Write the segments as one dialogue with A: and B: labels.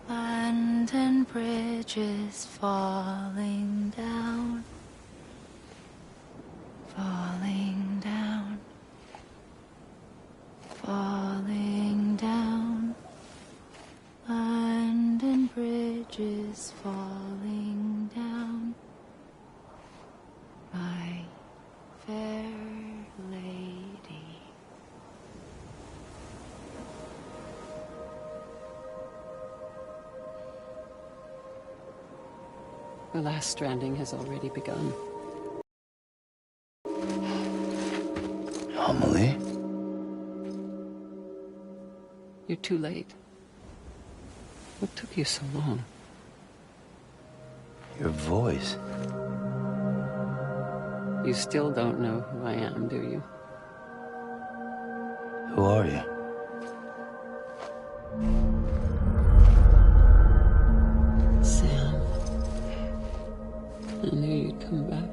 A: London Bridge is falling down, falling down, falling down. London Bridge is falling down, my fair lady.
B: The last stranding has already begun.
C: Amelie?
B: You're too late. What took you so long?
C: Your voice.
B: You still don't know who I am, do you?
C: Who are you?
B: Sam. I knew you'd come back.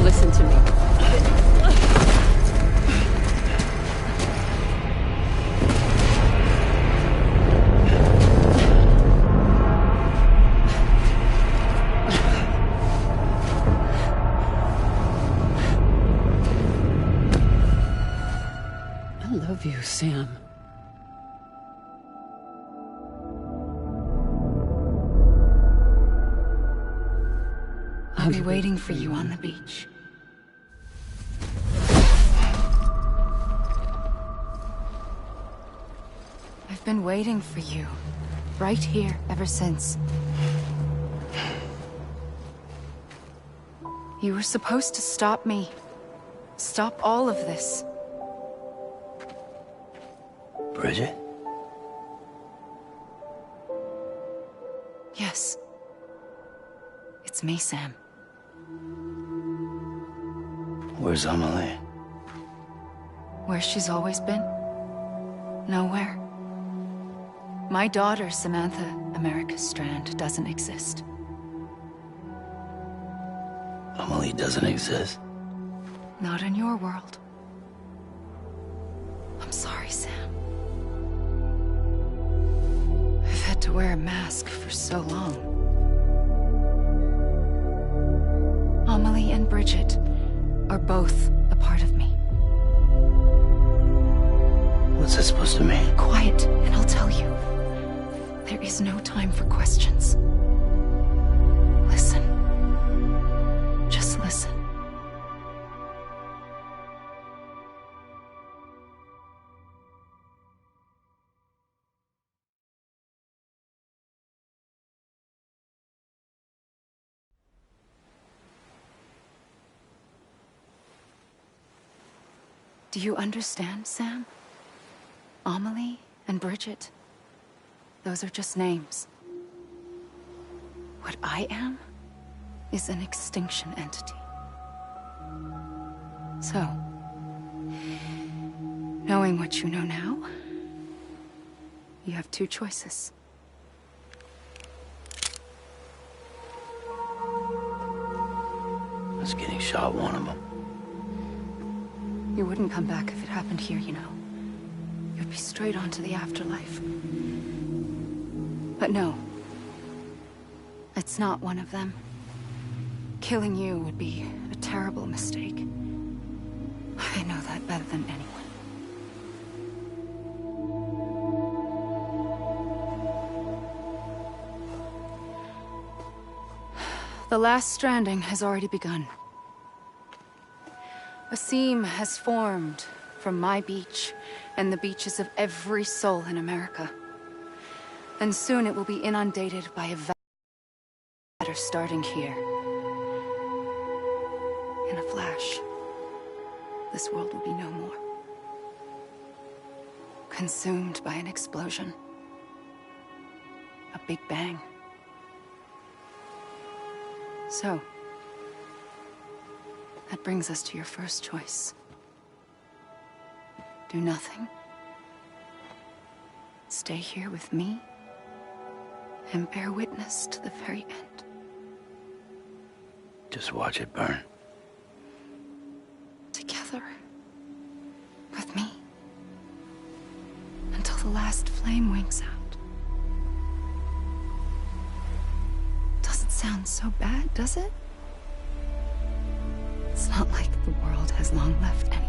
B: Listen to me. I love you, Sam.
A: I'll be waiting for you on the beach. I've been waiting for you, right here, ever since. You were supposed to stop me. Stop all of this.
C: Bridget?
A: Yes. It's me, Sam.
C: Where's Amelie?
A: Where she's always been. Nowhere. My daughter, Samantha America Strand, doesn't exist.
C: Amelie doesn't exist?
A: Not in your world. I'm sorry, Sam. I've had to wear a mask for so long. Amelie and Bridget are both a part of me.
C: What's that supposed to mean?
A: Quiet, and I'll tell you. There is no time for questions. Listen. Just listen. Do you understand, Sam? Amelie and Bridget, those are just names. What I am is an extinction entity. So, knowing what you know now, you have two choices.
C: Was getting shot one of them.
A: You wouldn't come back if it happened here, you know. You'd be straight on to the afterlife. But no. It's not one of them. Killing you would be a terrible mistake. I know that better than anyone. The last stranding has already begun. A seam has formed from my beach and the beaches of every soul in America. And soon it will be inundated by a matter starting here. In a flash, this world will be no more. Consumed by an explosion. A big bang. So, that brings us to your first choice. Do nothing. Stay here with me and bear witness to the very end.
C: Just watch it burn.
A: Together. With me. Until the last flame winks out. Doesn't sound so bad, does it? It's not like the world has long left anyway.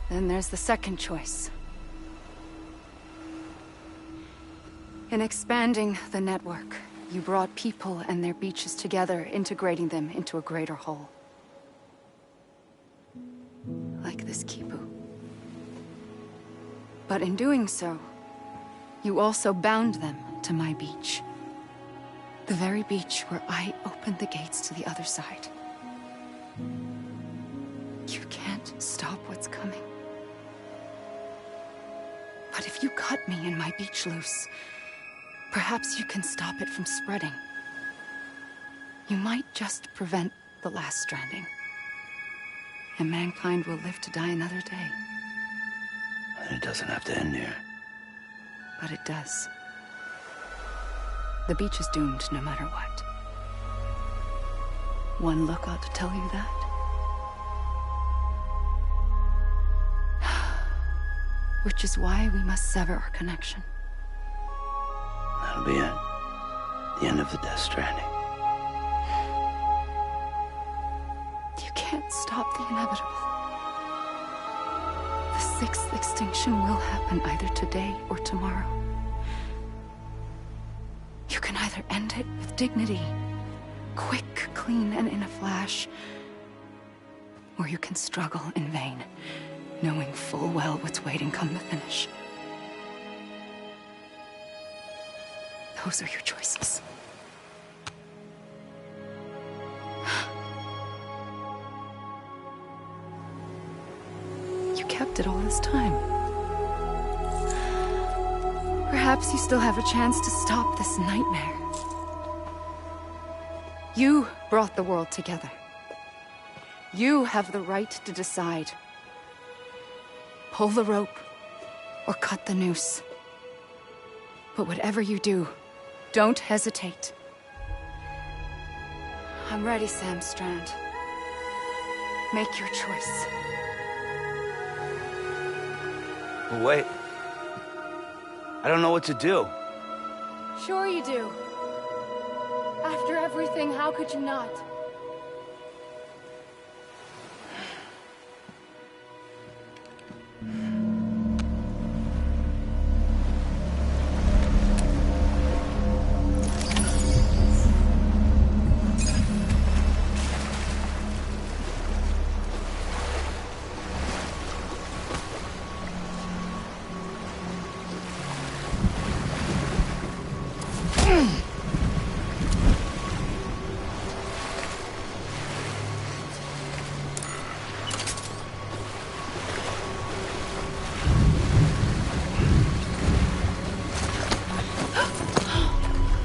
A: Then there's the second choice. In expanding the network, you brought people and their beaches together, integrating them into a greater whole. Like this Kipu. But in doing so, you also bound them to my beach. The very beach where I opened the gates to the other side. You can't stop what's coming. But if you cut me and my beach loose, perhaps you can stop it from spreading. You might just prevent the last stranding. And mankind will live to die another day.
C: And it doesn't have to end here.
A: But it does. The beach is doomed no matter what. One look ought to tell you that. Which is why we must sever our connection.
C: That'll be it. The end of the Death Stranding.
A: You can't stop the inevitable. The sixth extinction will happen either today or tomorrow. You can either end it with dignity, quick, clean, and in a flash, or you can struggle in vain, knowing full well what's waiting come the finish. Those are your choices. You kept it all this time. Perhaps you still have a chance to stop this nightmare. You brought the world together. You have the right to decide. Pull the rope, or cut the noose. But whatever you do, don't hesitate. I'm ready, Sam Strand. Make your choice.
C: But wait. I don't know what to do.
A: Sure you do. After everything, how could you not?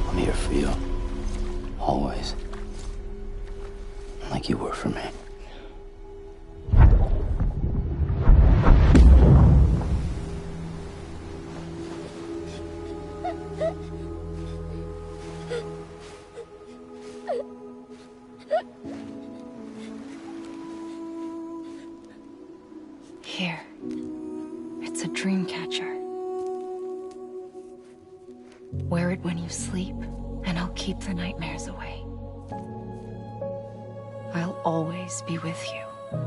C: I'm here for you. Always. Like you were for me.
A: Here. It's a dream catcher. Wear it when you sleep, and I'll keep the nightmares away. I'll always be with you.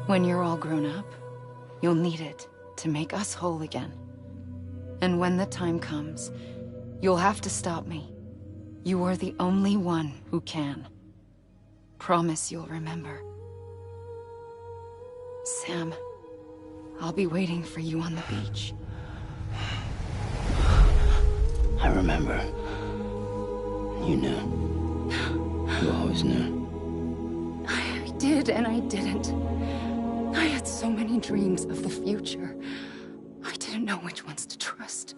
A: When you're all grown up, you'll need it to make us whole again. And when the time comes, you'll have to stop me. You are the only one who can. Promise you'll remember. Sam, I'll be waiting for you on the beach.
C: I remember. You knew. You always knew.
A: I did and I didn't. I had so many dreams of the future. I didn't know which ones to trust.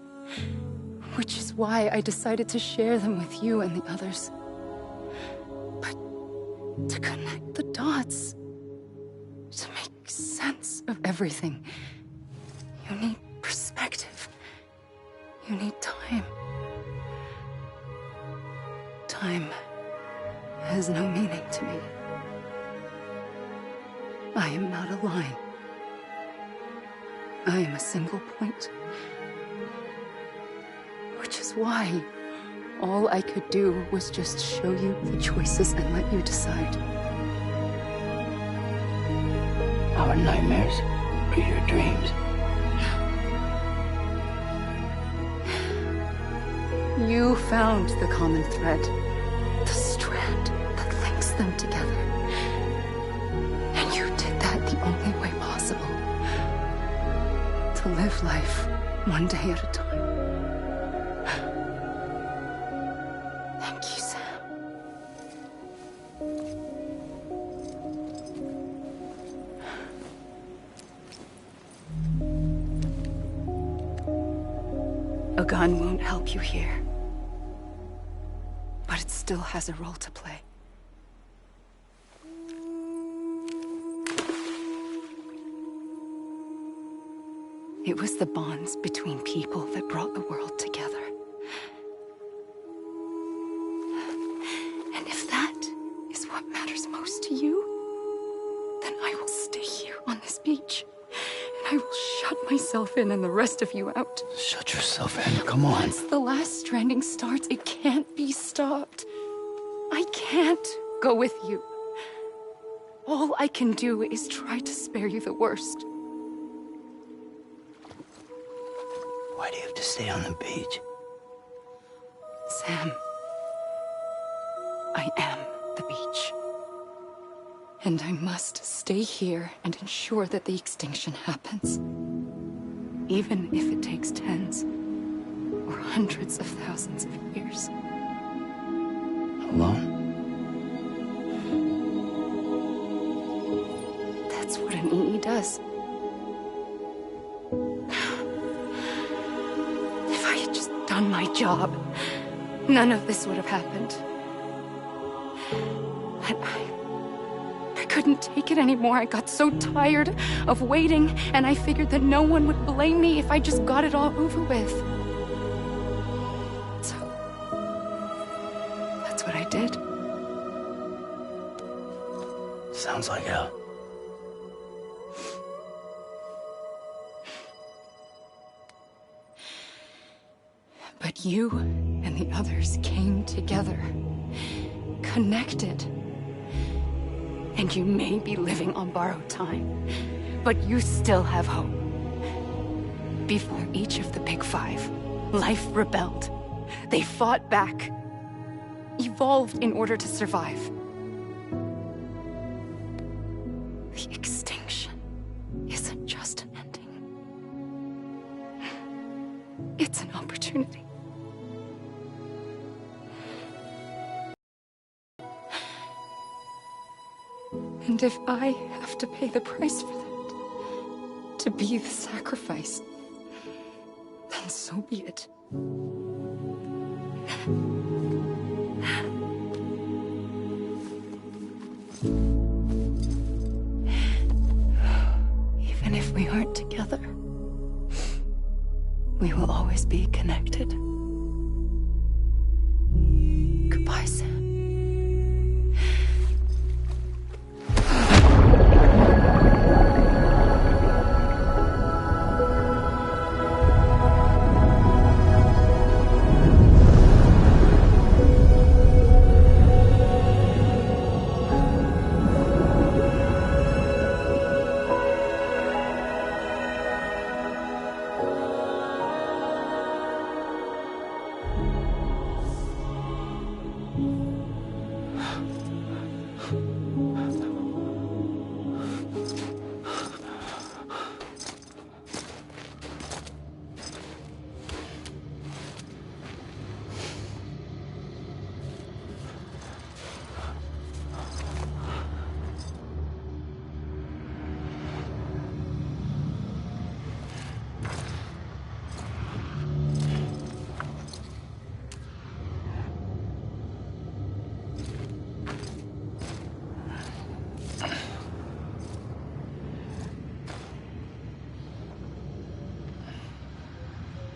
A: Which is why I decided to share them with you and the others. But to connect the dots, to make sense of everything, you need perspective. You need time. Time has no meaning to me. I am not a line. I am a single point. Which is why all I could do was just show you the choices and let you decide.
C: Our nightmares are your dreams.
A: You found the common thread, the strand that links them together. And you did that the only way possible. To live life one day at a time. Thank you, Sam. A gun won't help you here. But it still has a role to play. It was the bonds between people that brought the world together. And if that is what matters most to you, then I will stay here on this beach. And I will shut myself in and the rest of you out.
C: Shut yourself in, come on.
A: Once the last stranding starts, it can't be stopped. I can't go with you. All I can do is try to spare you the worst.
C: Why do you have to stay on the beach?
A: Sam, I am the beach. And I must stay here and ensure that the extinction happens. Even if it takes tens or hundreds of thousands of years.
C: Alone?
A: That's what an EE does. If I had just done my job, none of this would have happened. But I couldn't take it anymore. I got so tired of waiting, and I figured that no one would blame me if I just got it all over with. So, that's what I did.
C: Sounds like hell.
A: But you and the others came together, connected. And you may be living on borrowed time, but you still have hope. Before each of the Big Five, life rebelled. They fought back, evolved in order to survive. The extinction isn't just an ending. It's an opportunity. And if I have to pay the price for that, to be the sacrifice, then so be it. Even if we aren't together, we will always be connected. Goodbye, Sam.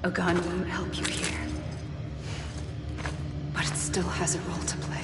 A: A gun won't help you here. But it still has a role to play.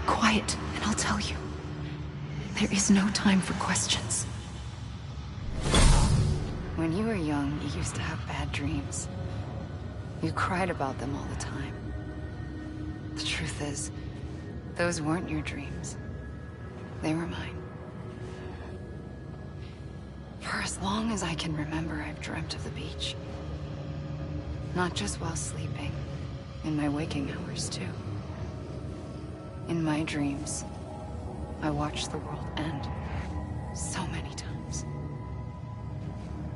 A: Quiet, and I'll tell you. There is no time for questions. When you were young, you used to have bad dreams. You cried about them all the time. The truth is, those weren't your dreams. They were mine. For as long as I can remember, I've dreamt of the beach. Not just while sleeping, in my waking hours too. In my dreams, I watched the world end so many times.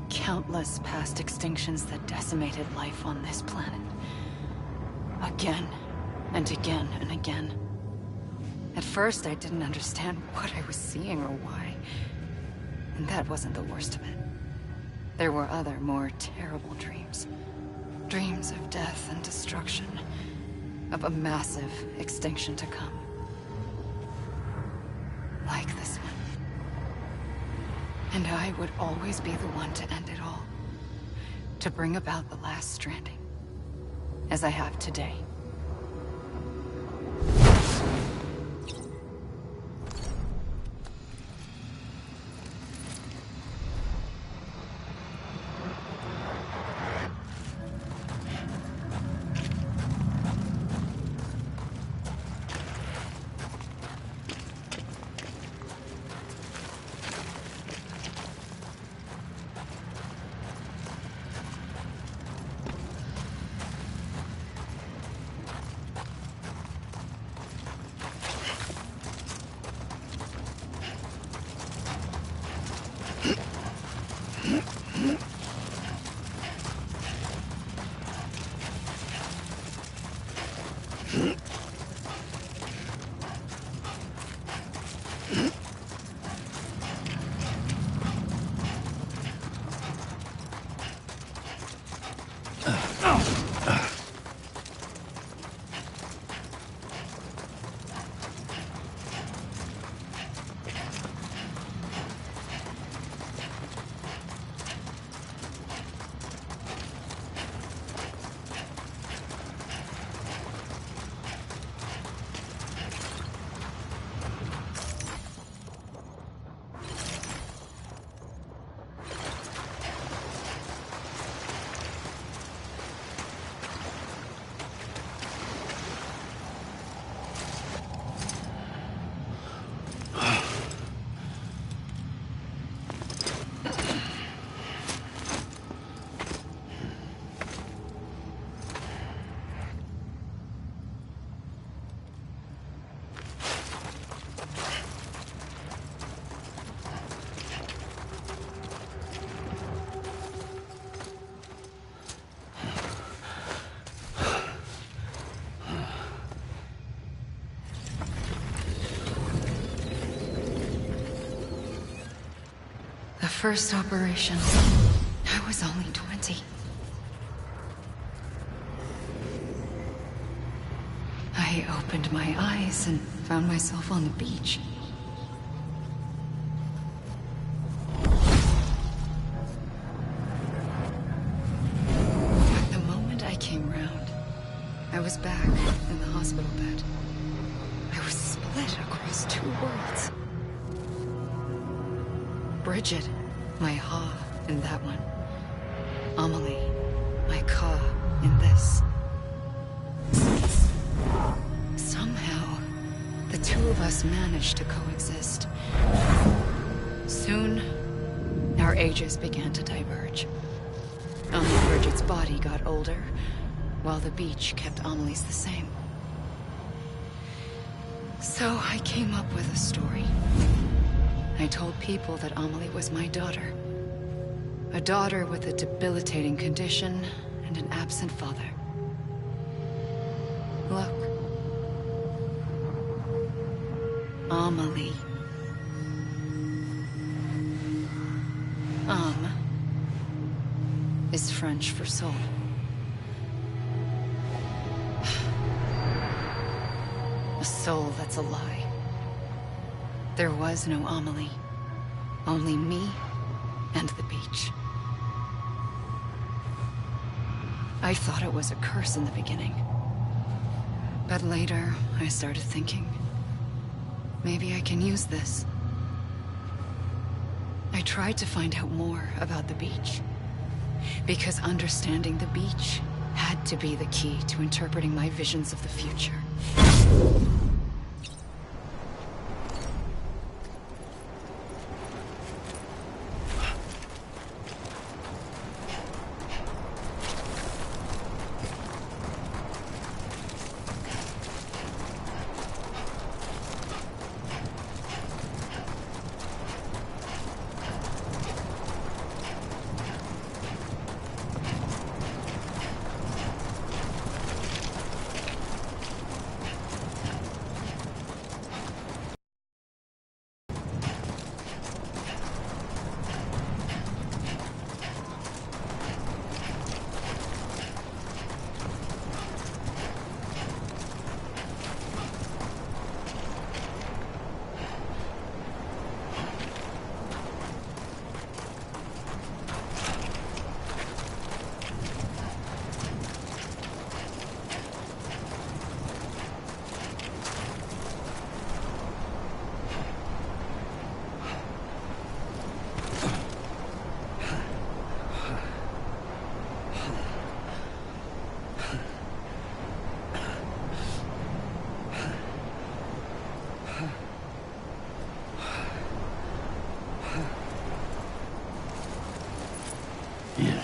A: Countless past extinctions that decimated life on this planet. Again, and again, and again. At first, I didn't understand what I was seeing or why. And that wasn't the worst of it. There were other, more terrible dreams. Dreams of death and destruction. Of a massive extinction to come. Like this one. And I would always be the one to end it all. To bring about the last stranding. As I have today. The first operation, I was only 20. I opened my eyes and found myself on the beach. But the moment I came round, I was back in the hospital bed. I was split across two worlds. Bridget, my ha in that one. Amelie, my ka in this. Somehow, the two of us managed to coexist. Soon, our ages began to diverge. Only Bridget's body got older, while the beach kept Amelie's the same. So I came up with a story. I told people that Amelie was my daughter. A daughter with a debilitating condition and an absent father. Look. Amelie. Is French for soul. A soul that's a lie. There was no Amelie. Only me and the beach. I thought it was a curse in the beginning. But later, I started thinking, maybe I can use this. I tried to find out more about the beach. Because understanding the beach had to be the key to interpreting my visions of the future.
C: Yeah.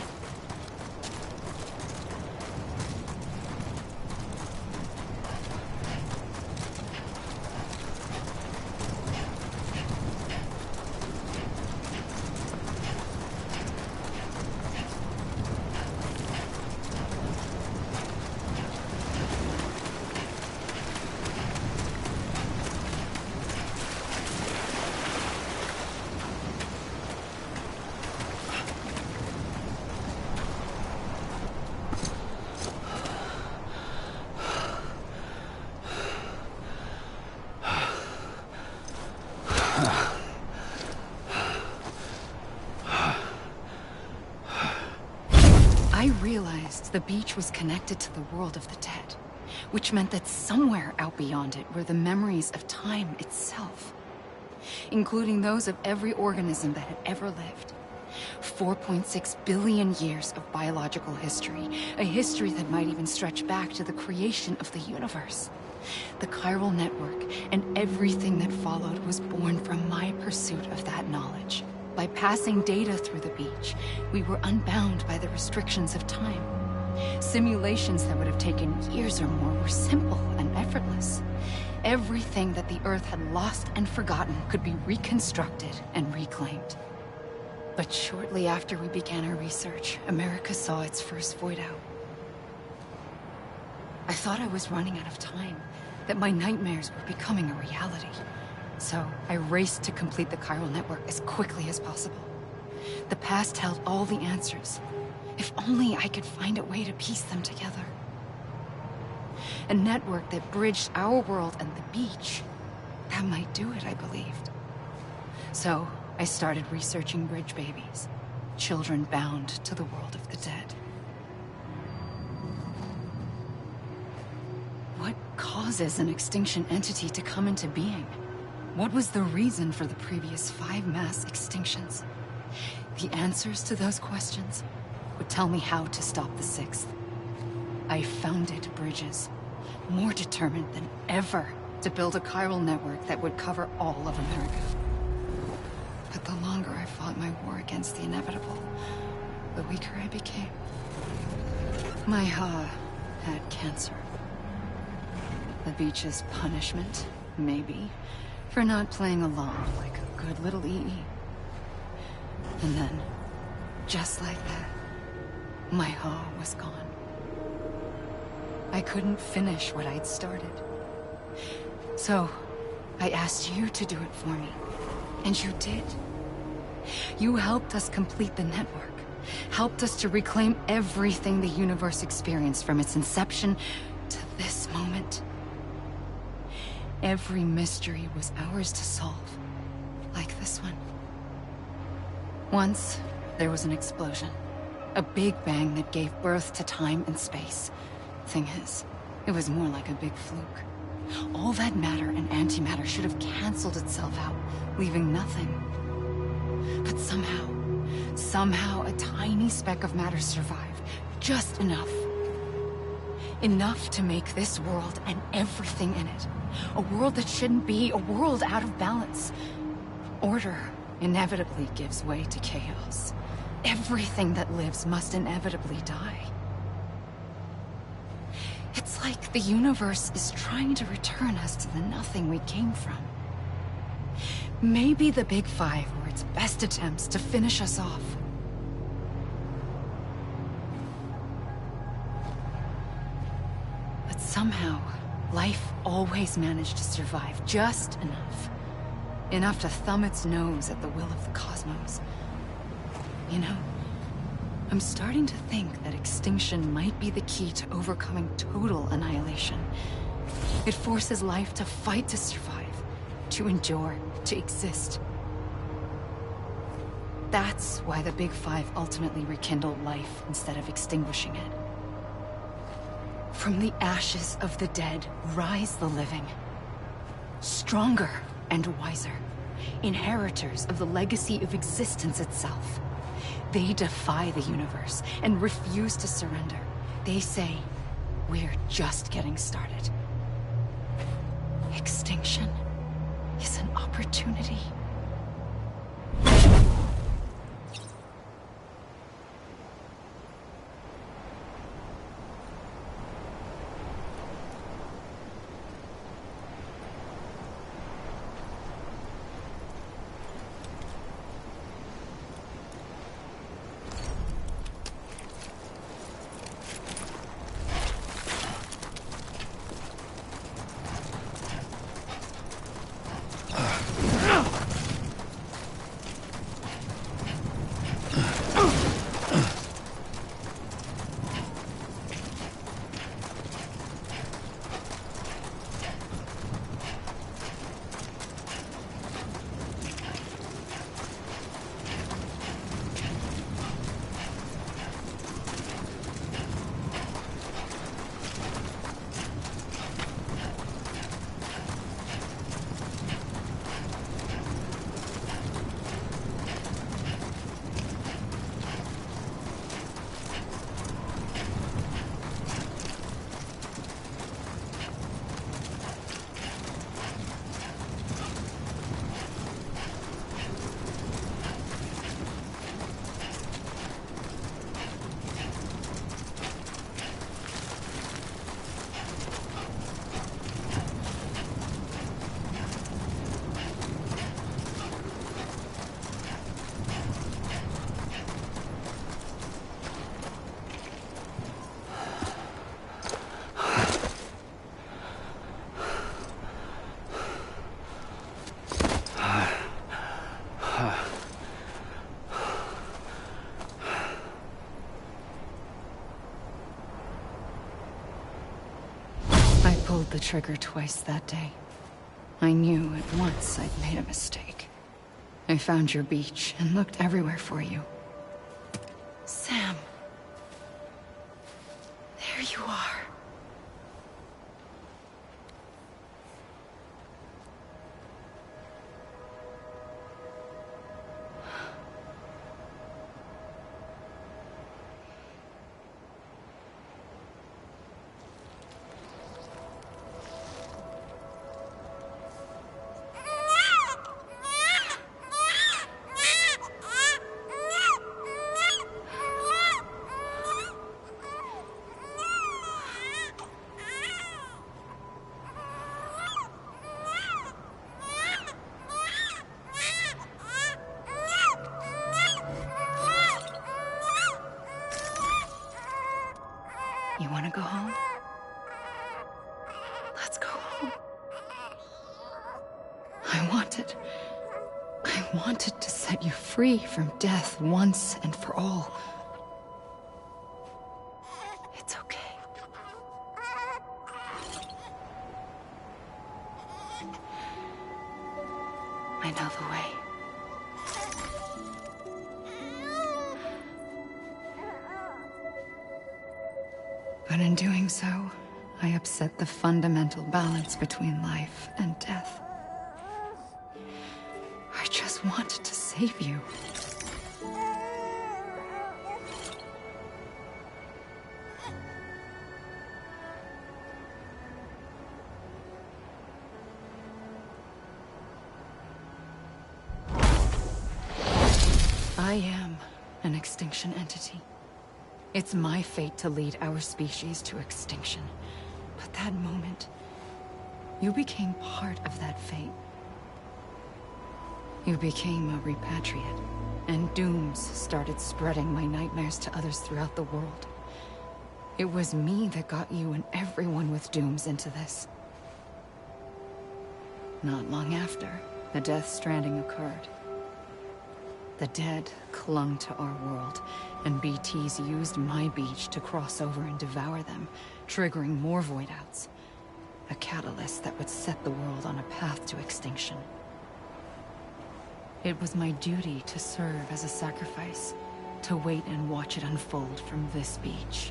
A: I realized the beach was connected to the world of the dead, which meant that somewhere out beyond it were the memories of time itself, including those of every organism that had ever lived. 4.6 billion years of biological history, a history that might even stretch back to the creation of the universe. The chiral network and everything that followed was born from my pursuit of that knowledge. By passing data through the beach, we were unbound by the restrictions of time. Simulations that would have taken years or more were simple and effortless. Everything that the Earth had lost and forgotten could be reconstructed and reclaimed. But shortly after we began our research, America saw its first void out. I thought I was running out of time, that my nightmares were becoming a reality. So I raced to complete the chiral network as quickly as possible. The past held all the answers. If only I could find a way to piece them together. A network that bridged our world and the beach. That might do it, I believed. So, I started researching bridge babies. Children bound to the world of the dead. What causes an extinction entity to come into being? What was the reason for the previous 5 mass extinctions? The answers to those questions would tell me how to stop the 6th. I founded bridges, more determined than ever to build a chiral network that would cover all of America. But the longer I fought my war against the inevitable, the weaker I became. My Ha had cancer. The beach's punishment, maybe, for not playing along like a good little EE. And then, just like that, my Ha was gone. I couldn't finish what I'd started. So, I asked you to do it for me. And you did. You helped us complete the network. Helped us to reclaim everything the universe experienced from its inception to this moment. Every mystery was ours to solve. Like this one. Once, there was an explosion. A big bang that gave birth to time and space. Thing is, it was more like a big fluke. All that matter and antimatter should have canceled itself out, leaving nothing. But somehow a tiny speck of matter survived. Just enough. Enough to make this world and everything in it. A world that shouldn't be, a world out of balance. Order inevitably gives way to chaos. Everything that lives must inevitably die. It's like the universe is trying to return us to the nothing we came from. Maybe the Big Five were its best attempts to finish us off. But somehow, life always managed to survive just enough. Enough to thumb its nose at the will of the cosmos. You know, I'm starting to think that extinction might be the key to overcoming total annihilation. It forces life to fight to survive, to endure, to exist. That's why the Big Five ultimately rekindled life instead of extinguishing it. From the ashes of the dead rise the living. Stronger and wiser. Inheritors of the legacy of existence itself. They defy the universe and refuse to surrender. They say, we're just getting started. Extinction is an opportunity. the trigger twice that day. I knew at once I'd made a mistake. I found your beach and looked everywhere for you. Sam. There you are. You want to go home? Let's go home. I wanted to set you free from death once and for all. It's okay. I know the way. But in doing so, I upset the fundamental balance between life and death. I just wanted to save you. I am an extinction entity. It's my fate to lead our species to extinction. But that moment, you became part of that fate. You became a repatriate, and dooms started spreading my nightmares to others throughout the world. It was me that got you and everyone with dooms into this. Not long after, the Death Stranding occurred. The dead clung to our world, and BTs used my beach to cross over and devour them, triggering more void outs. A catalyst that would set the world on a path to extinction. It was my duty to serve as a sacrifice, to wait and watch it unfold from this beach.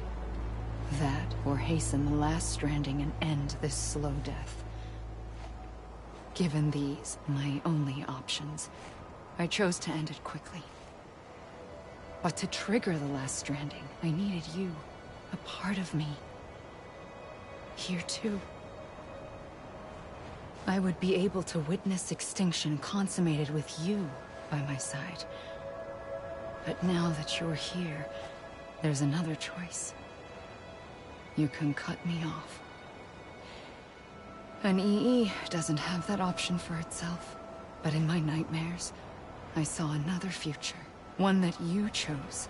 A: That, or hasten the last stranding and end this slow death. Given these, my only options, I chose to end it quickly. But to trigger the last stranding, I needed you, a part of me. Here too. I would be able to witness extinction consummated with you by my side. But now that you're here, there's another choice. You can cut me off. An EE doesn't have that option for itself. But in my nightmares, I saw another future. One that you chose.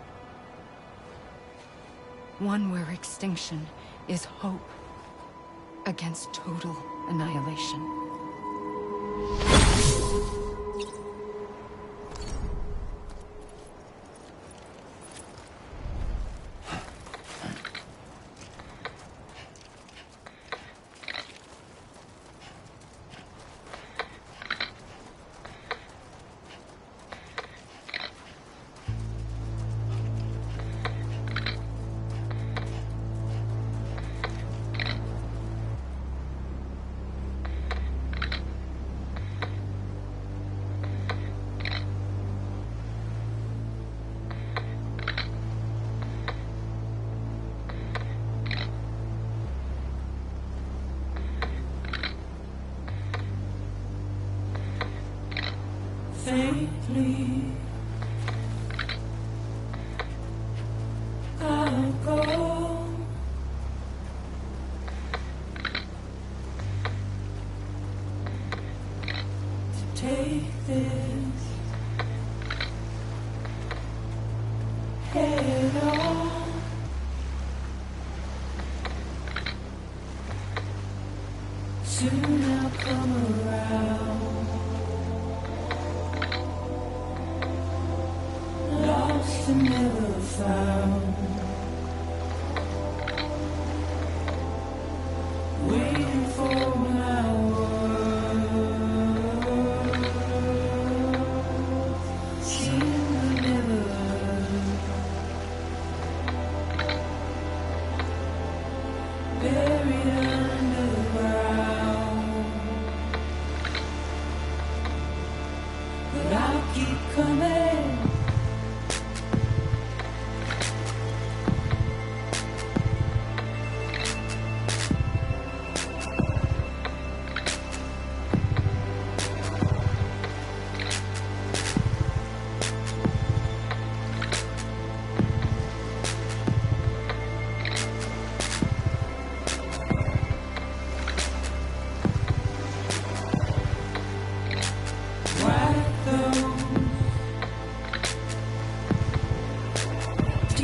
A: One where extinction is hope against total annihilation.
D: Faintly, I'll go to take this head on. Soon I'll come around. Lost and never found, waiting for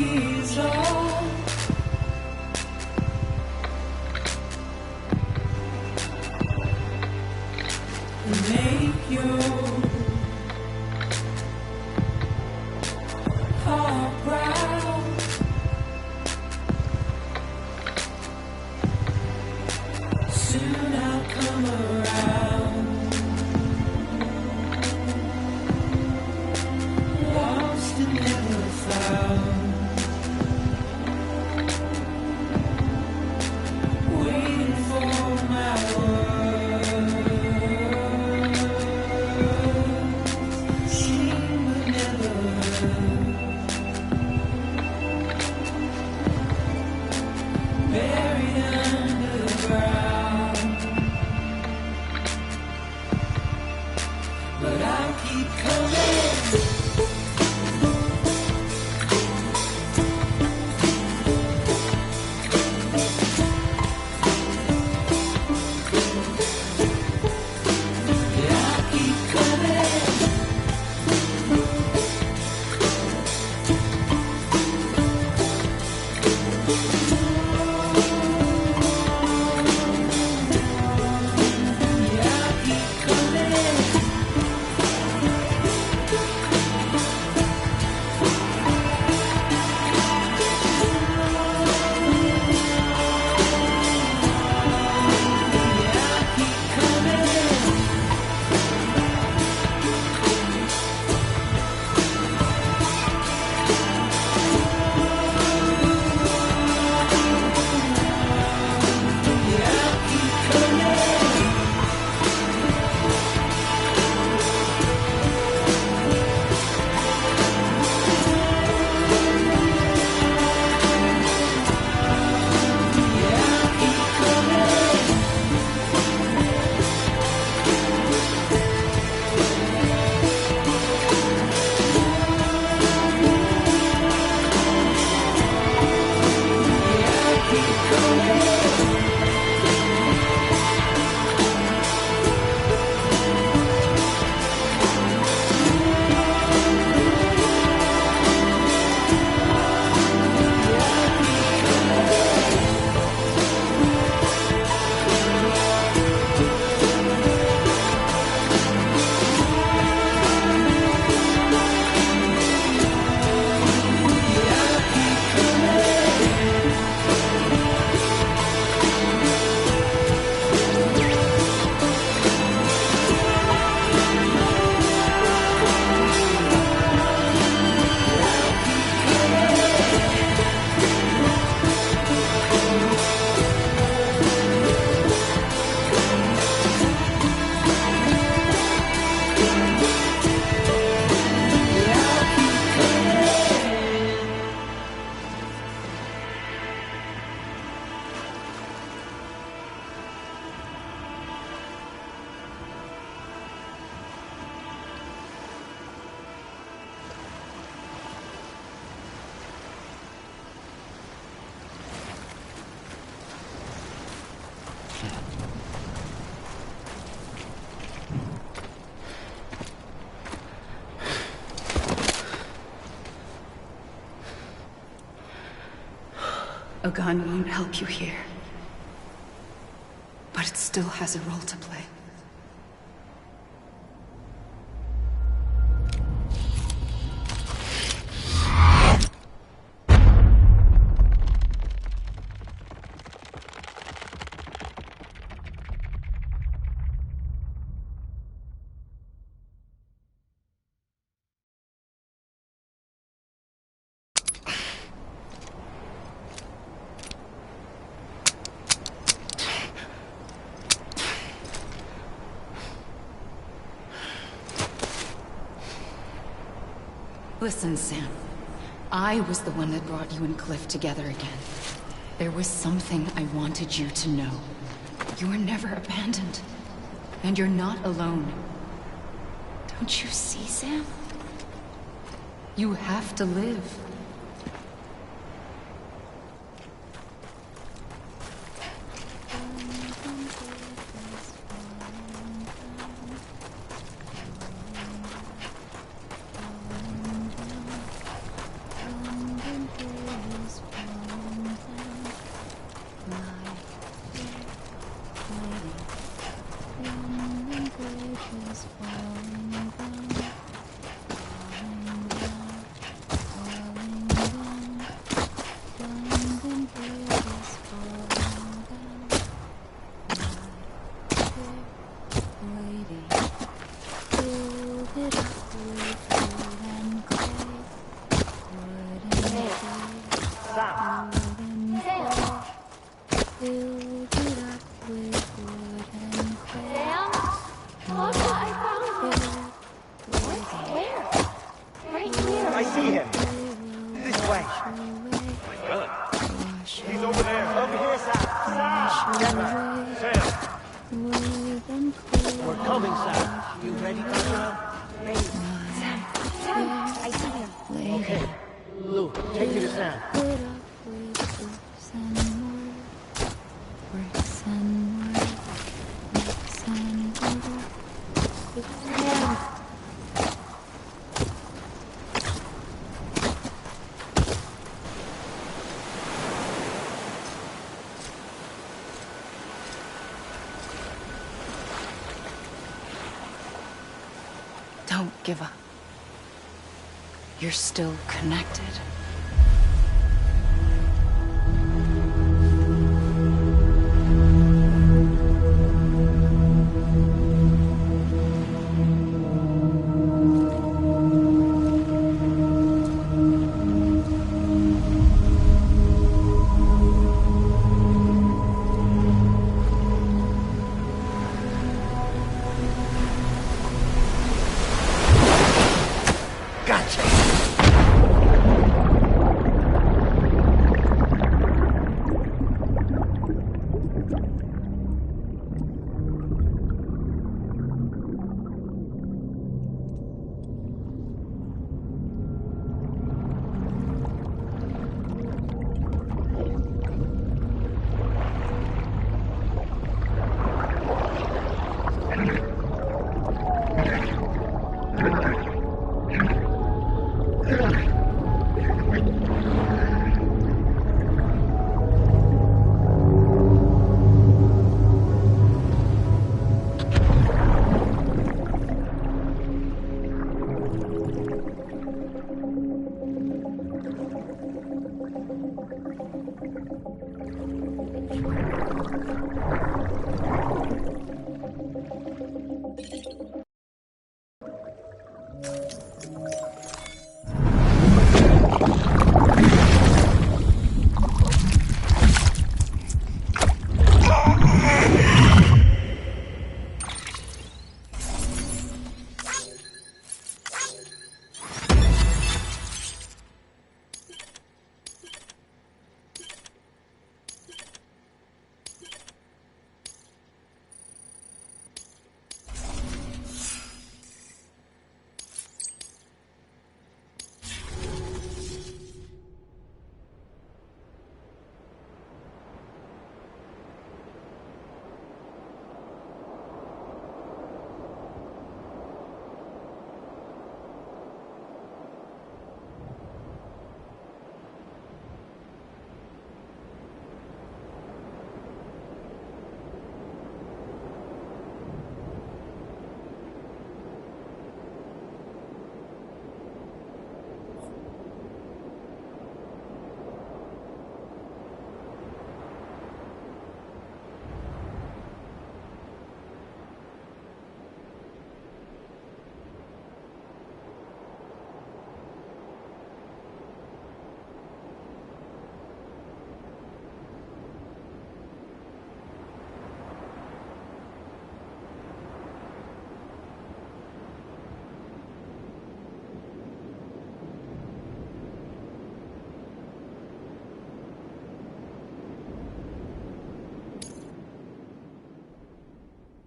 D: tears all make your heart proud. Soon I'll come around. Lost and never found. Waiting for my words. Seen but never heard. Buried underground. But I'll keep coming.
A: A gun won't help you here. But it still has a role to play. Listen, Sam. I was the one that brought you and Cliff together again. There was something I wanted you to know. You were never abandoned. And you're not alone. Don't you see, Sam? You have to live.
E: I see him. This way.
F: He's over there.
E: Over here, Sam. Sam! We're coming, Sam. You ready, Gabriel?
G: Sam, I see him.
E: Okay. Lou, take me to Sam.
A: Don't give up. You're still connected.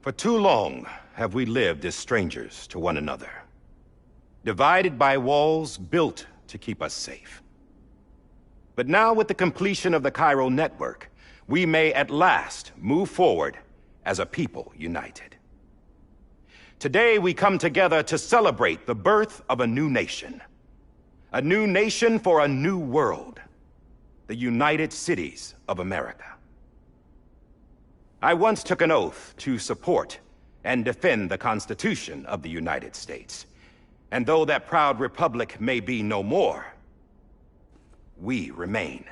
F: For too long have we lived as strangers to one another, divided by walls built to keep us safe. But now, with the completion of the Cairo network, we may at last move forward as a people united. Today we come together to celebrate the birth of a new nation for a new world, the United Cities of America. I once took an oath to support and defend the Constitution of the United States. And though that proud republic may be no more, we remain.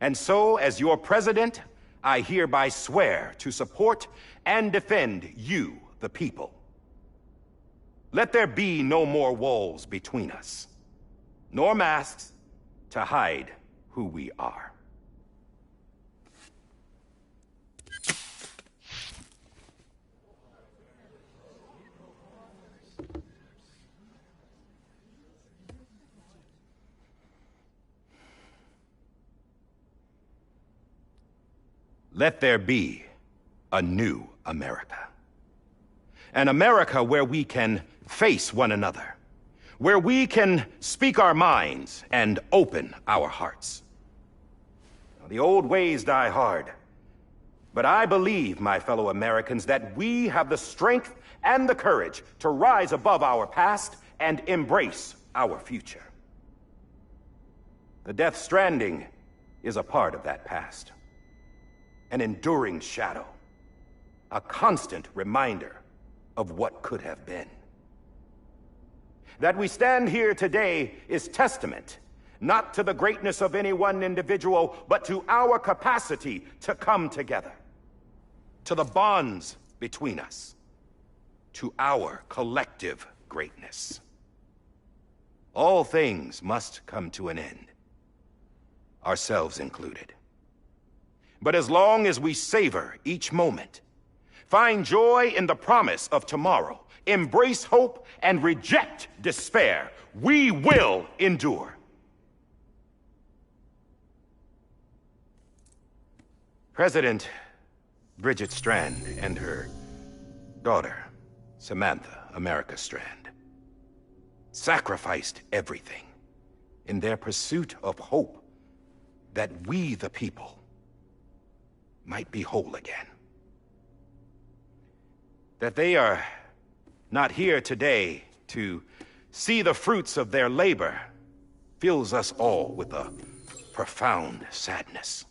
F: And so, as your president, I hereby swear to support and defend you, the people. Let there be no more walls between us, nor masks to hide who we are. let there be a new America. An America where we can face one another, where we can speak our minds and open our hearts. The old ways die hard, but I believe, my fellow Americans, that we have the strength and the courage to rise above our past and embrace our future. The Death Stranding is a part of that past. An enduring shadow. A constant reminder of what could have been. That we stand here today is testament, not to the greatness of any one individual, but to our capacity to come together. To the bonds between us. To our collective greatness. All things must come to an end. Ourselves included. But as long as we savor each moment, find joy in the promise of tomorrow, embrace hope, and reject despair, we will endure. President Bridget Strand and her daughter, Samantha America Strand, sacrificed everything in their pursuit of hope that we, the people, might be whole again. That they are not here today to see the fruits of their labor fills us all with a profound sadness.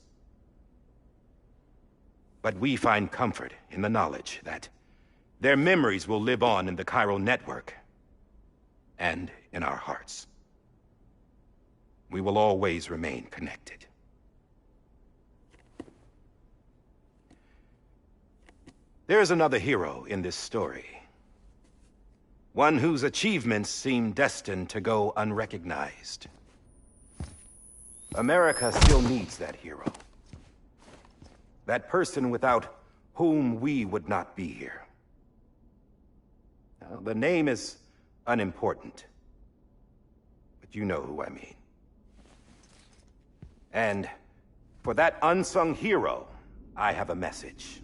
F: But we find comfort in the knowledge that their memories will live on in the chiral network and in our hearts. We will always remain connected. There is another hero in this story. One whose achievements seem destined to go unrecognized. America still needs that hero. That person without whom we would not be here. Now, the name is unimportant, but you know who I mean. And for that unsung hero, I have a message.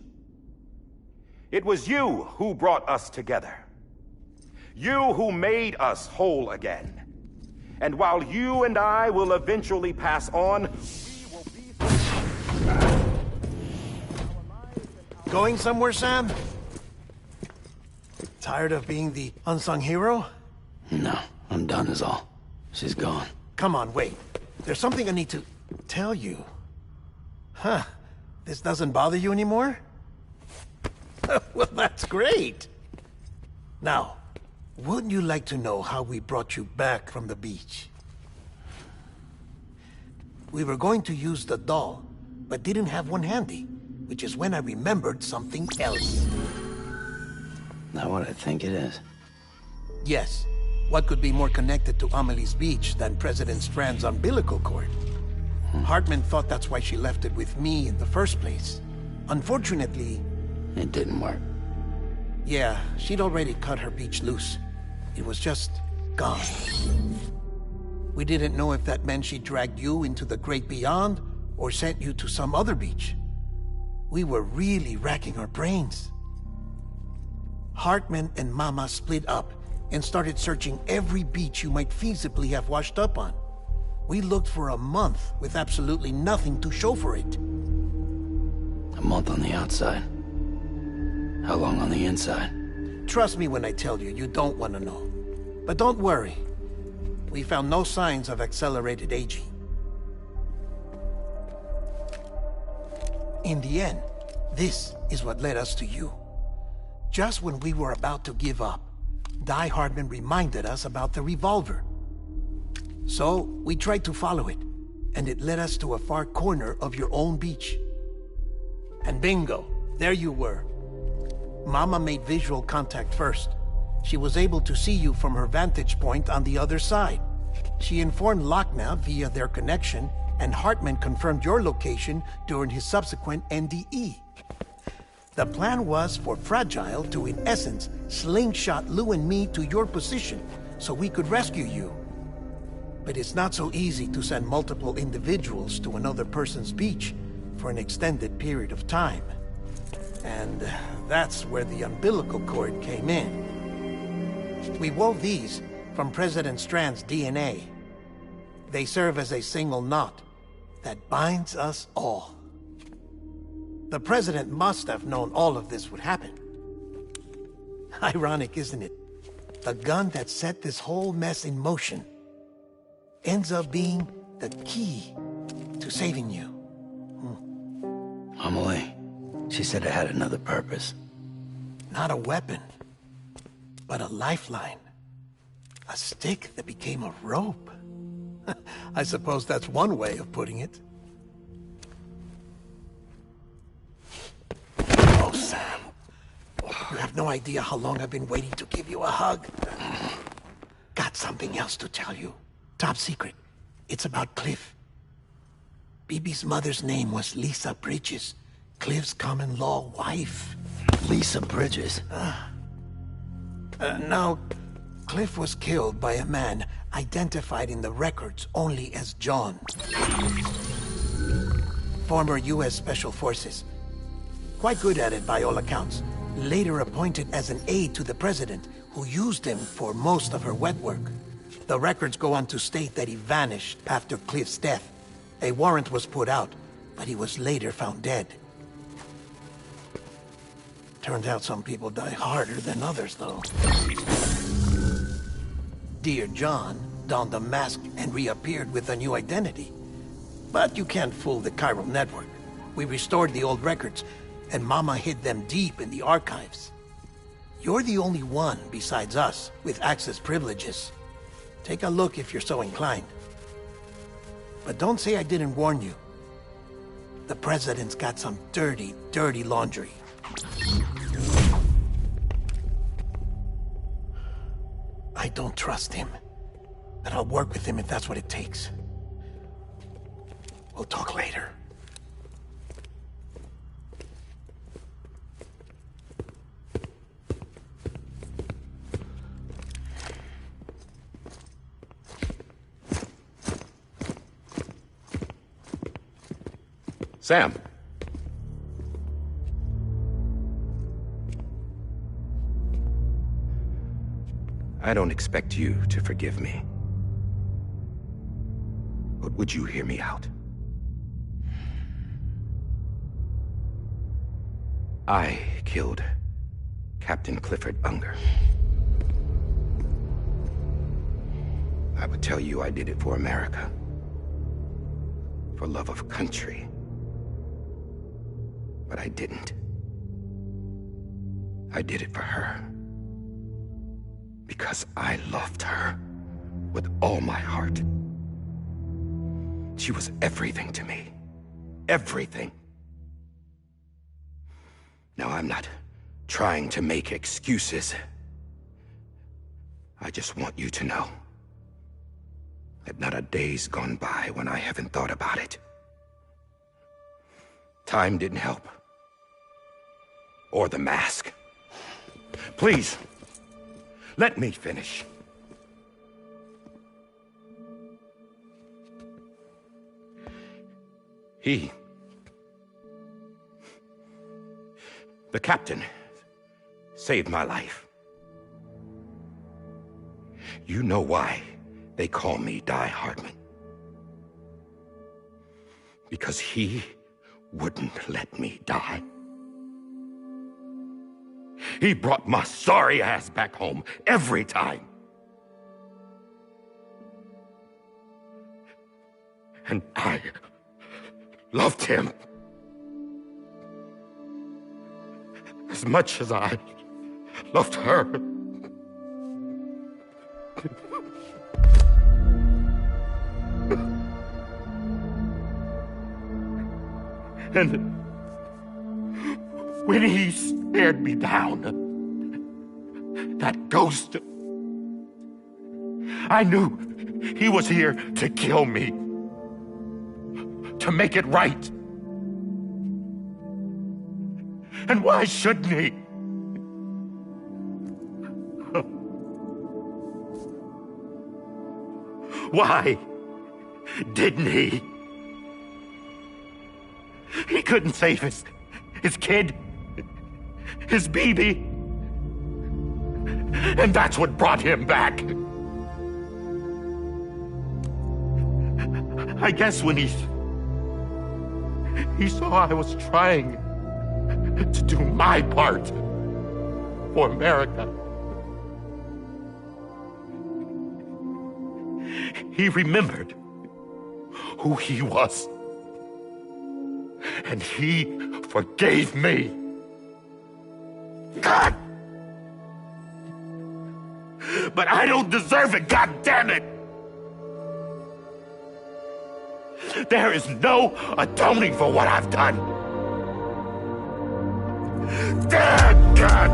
F: It was you who brought us together. You who made us whole again. And while you and I will eventually pass on, we will be...
E: Going somewhere, Sam? Tired of being the unsung hero?
C: No, I'm done is all. She's gone.
E: Come on, wait. There's something I need to tell you. Huh. This doesn't bother you anymore? Well, that's great. Now, wouldn't you like to know how we brought you back from the beach? We were going to use the doll, but didn't have one handy, which is when I remembered something else.
C: Not what I think it is.
E: Yes. What could be more connected to Amelie's beach than President Strand's umbilical cord? Hartman thought that's why she left it with me in the first place. Unfortunately...
C: It didn't work.
E: Yeah, she'd already cut her beach loose. It was just gone. We didn't know if that meant she dragged you into the great beyond, or sent you to some other beach. We were really racking our brains. Hartman and Mama split up and started searching every beach you might feasibly have washed up on. We looked for a month with absolutely nothing to show for it.
C: A month on the outside. How long on the inside?
E: Trust me when I tell you, you don't want to know. But don't worry. We found no signs of accelerated aging. In the end, this is what led us to you. Just when we were about to give up, Die Hartman reminded us about the revolver. So, we tried to follow it, and it led us to a far corner of your own beach. And bingo, there you were. Mama made visual contact first. She was able to see you from her vantage point on the other side. She informed Lochna via their connection, and Hartman confirmed your location during his subsequent NDE. The plan was for Fragile to, in essence, slingshot Lou and me to your position so we could rescue you. But it's not so easy to send multiple individuals to another person's beach, for an extended period of time. And that's where the umbilical cord came in. We wove these from President Strand's DNA. They serve as a single knot that binds us all. The President must have known all of this would happen. Ironic, isn't it? The gun that set this whole mess in motion ends up being the key to saving you.
C: Amelie, she said it had another purpose.
E: Not a weapon, but a lifeline. A stick that became a rope. I suppose that's one way of putting it. Oh, Sam. You have no idea how long I've been waiting to give you a hug. Got something else to tell you. Top secret. It's about Cliff. Bibi's mother's name was Lisa Bridges, Cliff's common-law wife.
C: Lisa Bridges?
E: Now, Cliff was killed by a man identified in the records only as John. Former U.S. Special Forces. Quite good at it by all accounts. Later appointed as an aide to the president, who used him for most of her wet work. The records go on to state that he vanished after Cliff's death. A warrant was put out, but he was later found dead. Turns out some people die harder than others, though. Dear John donned a mask and reappeared with a new identity. But you can't fool the chiral network. We restored the old records, and Mama hid them deep in the archives. You're the only one besides us with access privileges. Take a look if you're so inclined. But don't say I didn't warn you. The president's got some dirty, dirty laundry. I don't trust him, but I'll work with him if that's what it takes. We'll talk later.
F: Sam. I don't expect you to forgive me. But would you hear me out? I killed Captain Clifford Unger. I would tell you I did it for America. For love of country. But I didn't. I did it for her. Because I loved her with all my heart. She was everything to me. Everything. Now, I'm not trying to make excuses. I just want you to know that not a day's gone by when I haven't thought about it. Time didn't help. Or the mask. Please, let me finish. The captain, saved my life. You know why they call me Die Hardman. Because he wouldn't let me die. He brought my sorry ass back home every time. And I loved him as much as I loved her. And when he stared me down, that ghost, I knew he was here to kill me, to make it right. And why shouldn't he? Why didn't he? He couldn't save his kid, his baby. And that's what brought him back. I guess when he saw I was trying to do my part for America, he remembered who he was. And he forgave me. God! But I don't deserve it, God damn it! There is no atoning for what I've done. Damn, God!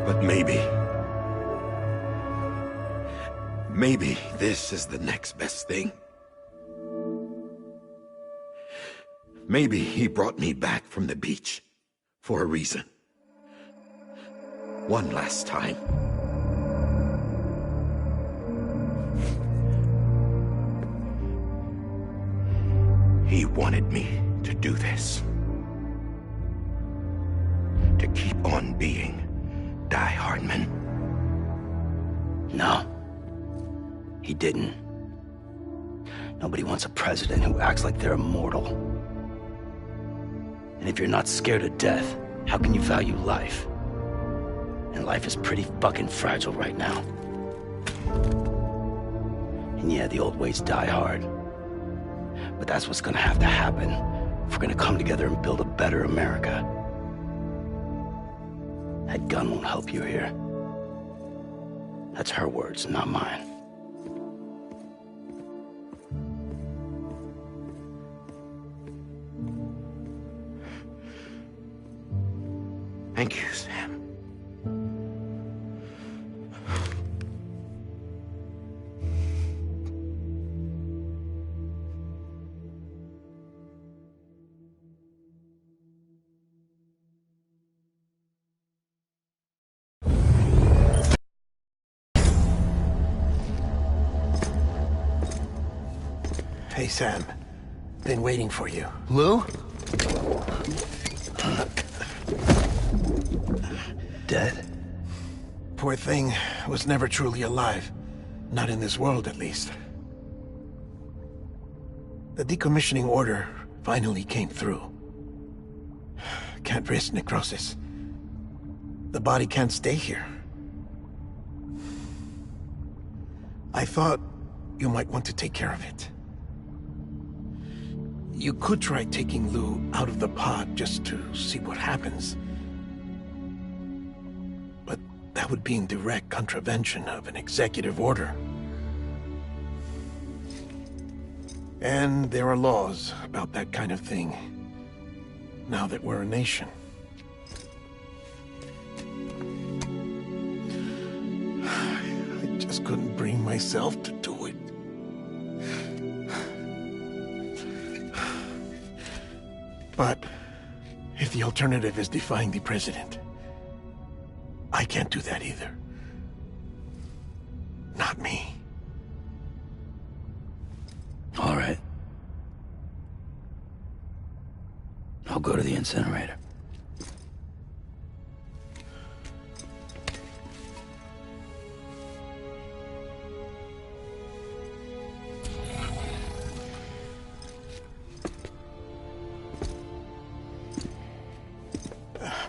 F: But maybe this is the next best thing. Maybe he brought me back from the beach for a reason. One last time. He wanted me to do this. To keep on being Die Hardman.
C: No. He didn't. Nobody wants a president who acts like they're immortal. And if you're not scared of death, how can you value life? And life is pretty fucking fragile right now. And yeah, the old ways die hard. But that's what's gonna have to happen if we're gonna come together and build a better America. That gun won't help you here. That's her words, not mine.
F: Thank you, Sam.
E: Hey, Sam. Been waiting for you.
C: Lou? Dead?
E: Poor thing was never truly alive. Not in this world, at least. The decommissioning order finally came through. Can't risk necrosis. The body can't stay here. I thought you might want to take care of it. You could try taking Lou out of the pod just to see what happens. But that would be in direct contravention of an executive order. And there are laws about that kind of thing, now that we're a nation. I just couldn't bring myself to do it. But if the alternative is defying the president, I can't do that either. Not me.
C: All right. I'll go to the incinerator.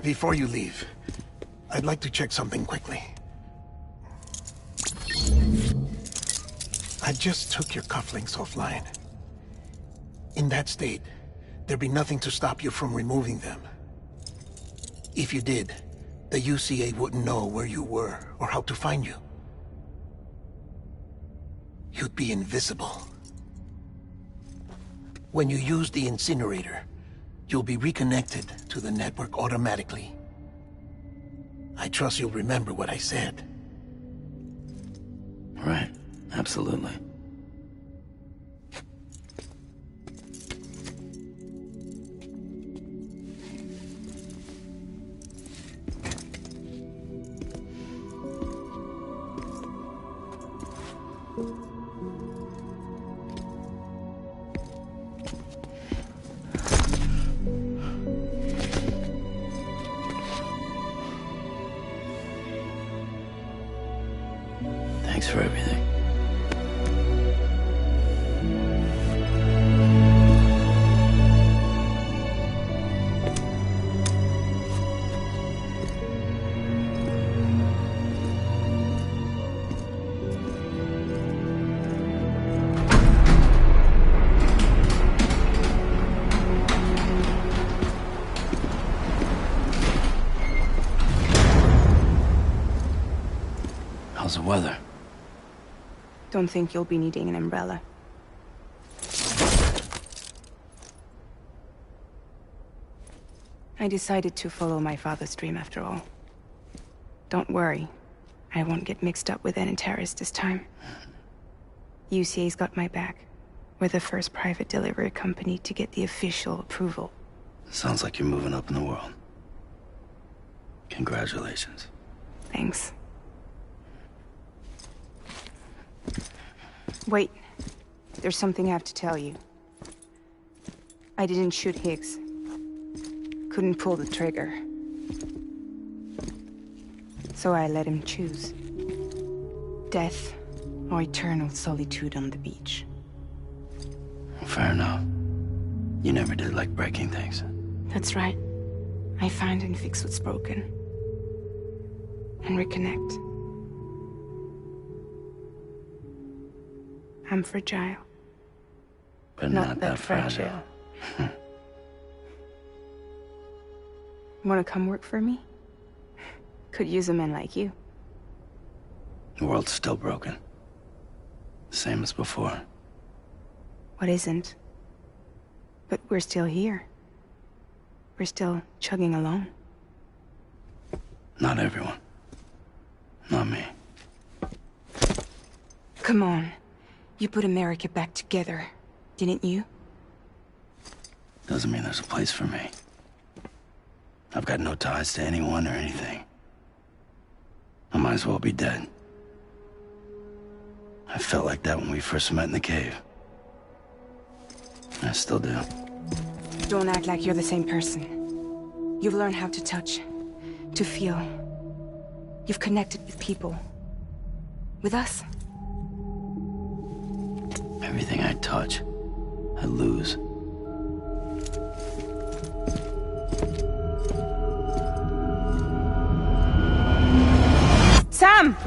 E: Before you leave, I'd like to check something quickly. I just took your cufflinks offline. In that state, there'd be nothing to stop you from removing them. If you did, the UCA wouldn't know where you were or how to find you. You'd be invisible. When you use the incinerator, you'll be reconnected to the network automatically. I trust you'll remember what I said.
C: Right. Absolutely. Thanks for everything. How's the weather?
G: Don't think you'll be needing an umbrella. I decided to follow my father's dream after all. Don't worry. I won't get mixed up with any terrorists this time. UCA's got my back. We're the first private delivery company to get the official approval.
C: Sounds like you're moving up in the world. Congratulations.
G: Thanks. Wait. There's something I have to tell you. I didn't shoot Higgs. Couldn't pull the trigger. So I let him choose. Death or eternal solitude on the beach.
C: Fair enough. You never did like breaking things.
G: That's right. I find and fix what's broken. And reconnect. I'm fragile.
C: But not that fragile.
G: Wanna come work for me? Could use a man like you.
C: The world's still broken. Same as before.
G: What isn't? But we're still here. We're still chugging along.
C: Not everyone. Not me.
G: Come on. You put America back together, didn't you?
C: Doesn't mean there's a place for me. I've got no ties to anyone or anything. I might as well be dead. I felt like that when we first met in the cave. I still do.
G: Don't act like you're the same person. You've learned how to touch, to feel. You've connected with people. With us.
C: Everything I touch, I lose.
G: Sam!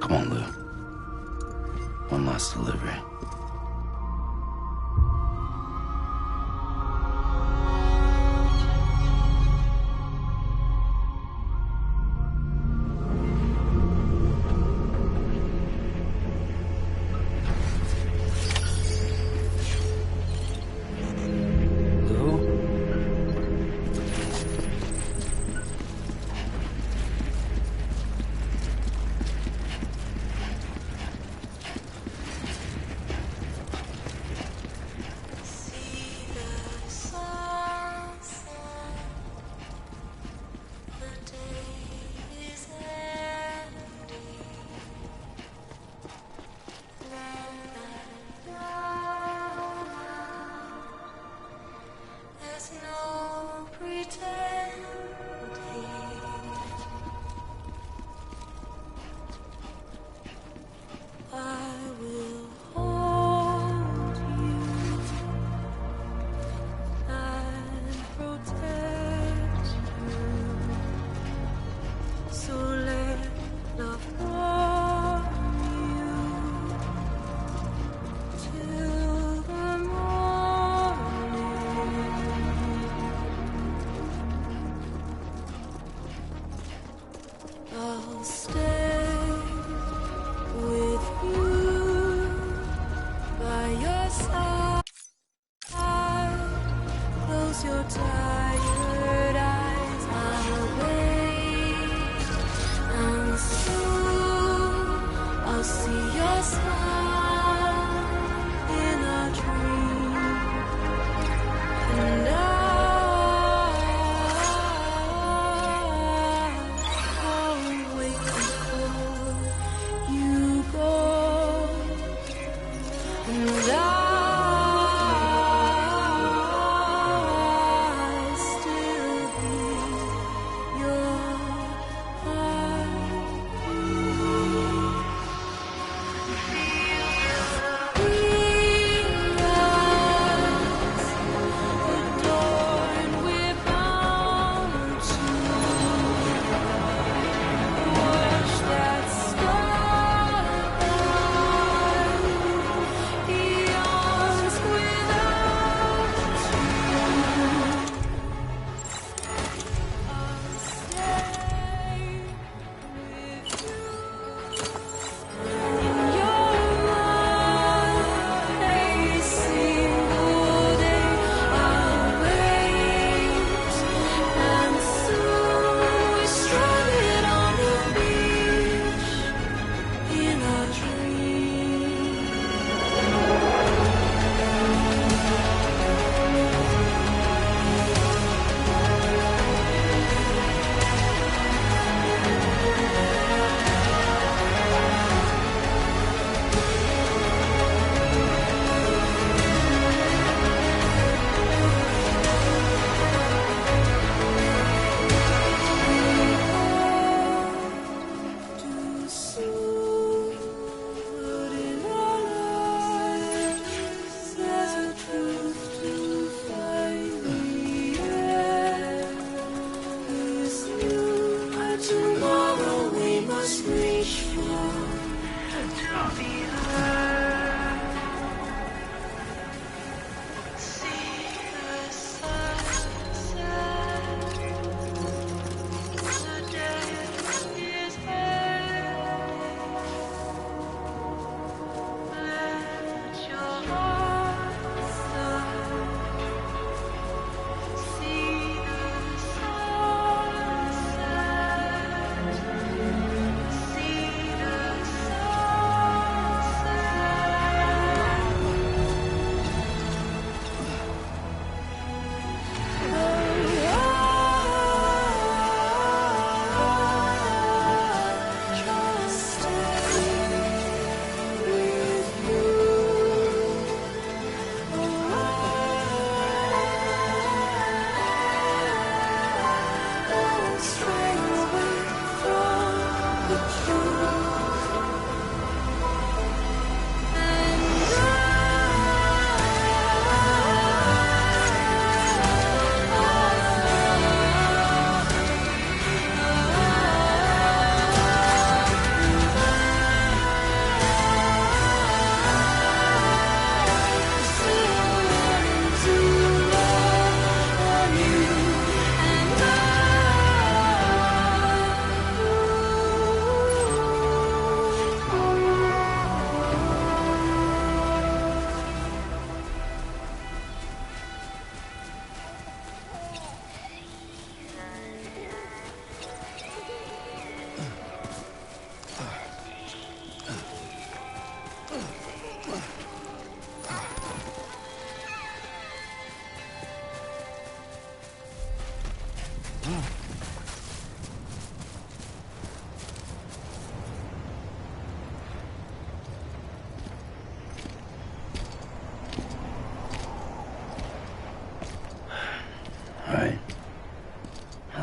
C: Come on, Lou. One last delivery.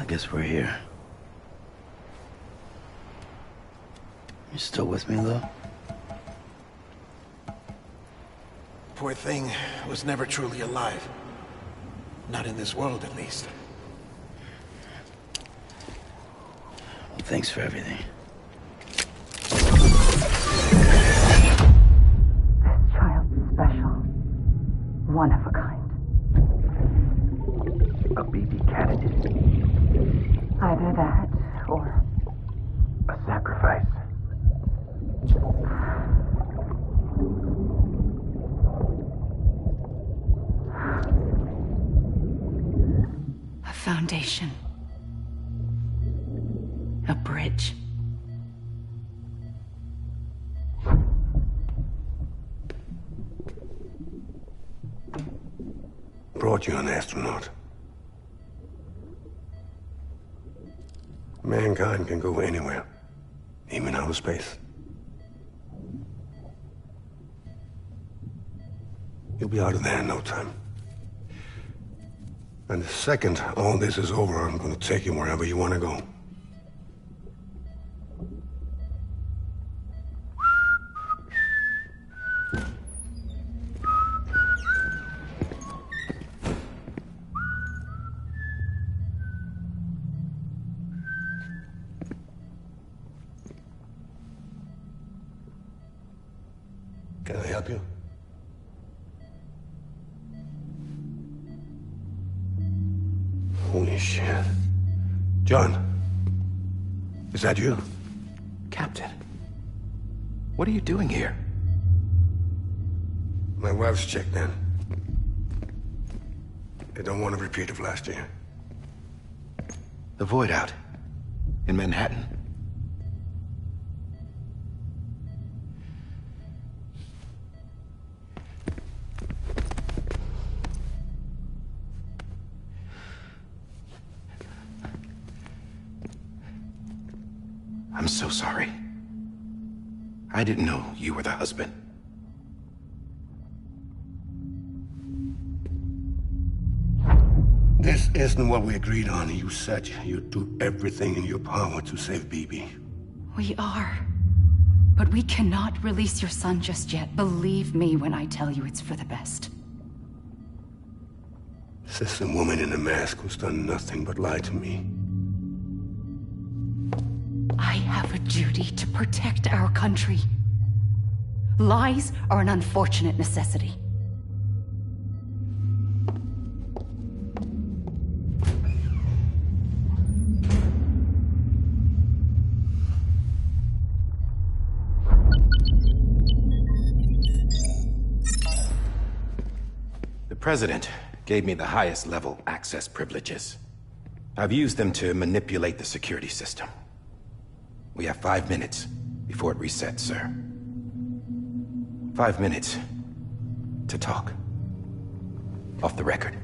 C: guess we're here. You still with me, though?
E: Poor thing was never truly alive. Not in this world, at least.
C: Well, thanks for everything.
H: This child's special. One of a kind.
C: A BB candidate.
H: Either that, or...
C: a sacrifice.
A: A foundation. A bridge.
I: brought you an astronaut? Mankind can go anywhere, even outer space. You'll be out of there in no time. And the second all this is over, I'm gonna take you wherever you want to go. Can I help you? Holy shit. John, is that you?
C: Captain, what are you doing here?
I: My wife's checked in. They don't want a repeat of last year.
C: The Void Out in Manhattan. I'm so sorry. I didn't know you were the husband.
I: This isn't what we agreed on. You said you'd do everything in your power to save Bibi.
A: We are. But we cannot release your son just yet. Believe me when I tell you it's for the best.
I: This is a woman in a mask who's done nothing but lie to me.
A: I have a duty to protect our country. Lies are an unfortunate necessity.
C: The President gave me the highest level access privileges. I've used them to manipulate the security system. We have 5 minutes before it resets, sir. 5 minutes to talk. Off the record.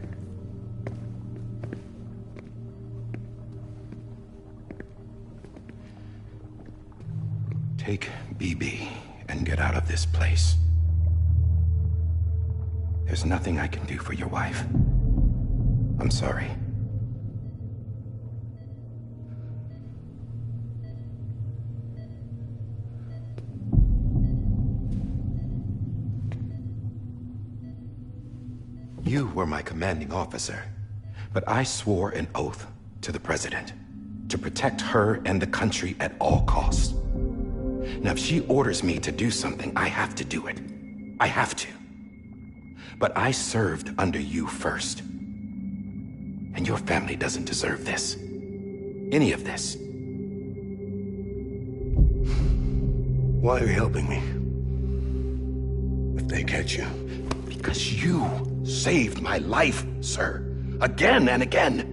C: Take BB and get out of this place. There's nothing I can do for your wife. I'm sorry. You were my commanding officer, but I swore an oath to the President to protect her and the country at all costs. Now, if she orders me to do something, I have to do it. I have to. But I served under you first. And your family doesn't deserve this. Any of this.
I: Why are you helping me? If they catch you.
C: Because you saved my life, sir. Again and again.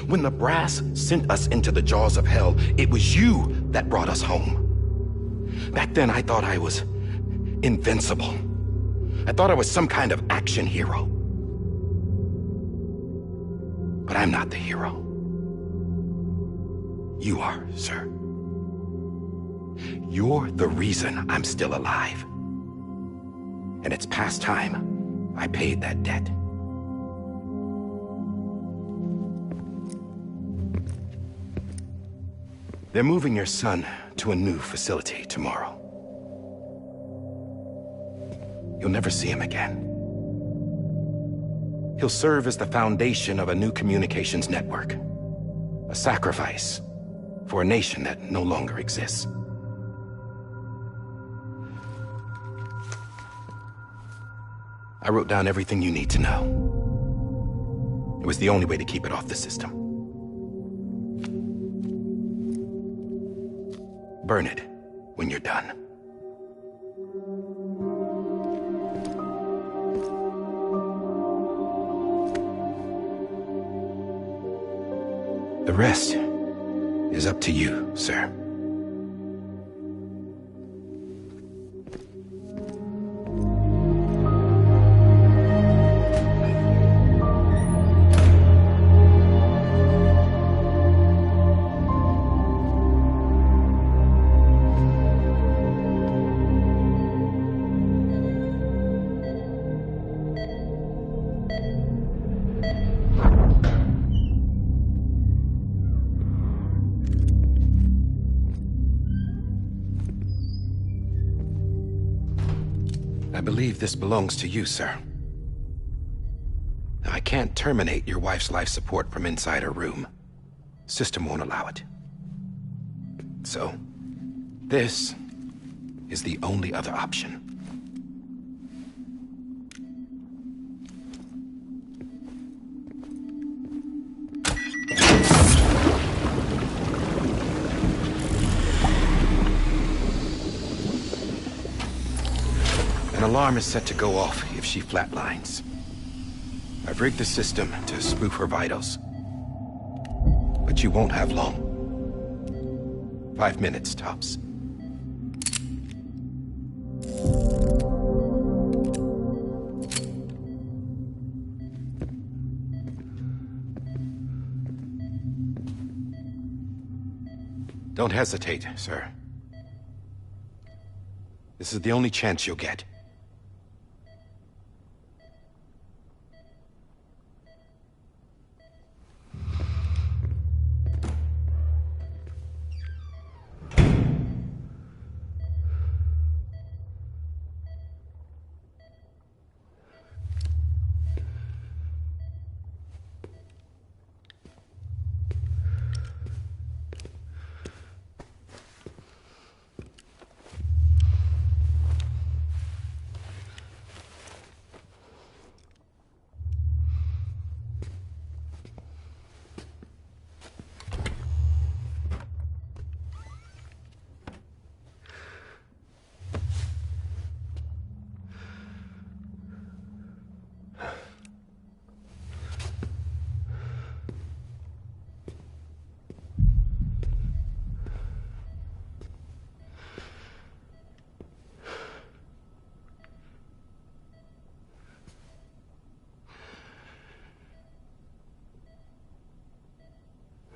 C: When the brass sent us into the jaws of hell, it was you that brought us home. Back then, I thought I was invincible. I thought I was some kind of action hero. But I'm not the hero. You are, sir. You're the reason I'm still alive. And it's past time I paid that debt. They're moving your son to a new facility tomorrow. You'll never see him again. He'll serve as the foundation of a new communications network. A sacrifice for a nation that no longer exists. I wrote down everything you need to know. It was the only way to keep it off the system. Burn it when you're done. The rest is up to you, sir. I believe this belongs to you, sir. Now, I can't terminate your wife's life support from inside her room. System won't allow it. So, this is the only other option. An alarm is set to go off if she flatlines. I've rigged the system to spoof her vitals. But you won't have long. 5 minutes, tops. Don't hesitate, sir. This is the only chance you'll get.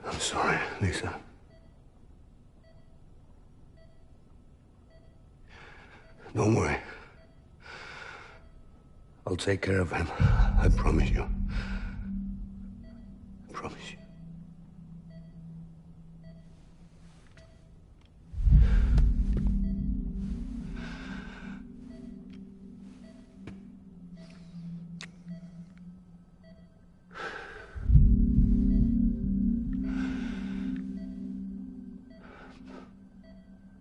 I: I'm sorry, Lisa. Don't worry. I'll take care of him. I promise you. I promise you.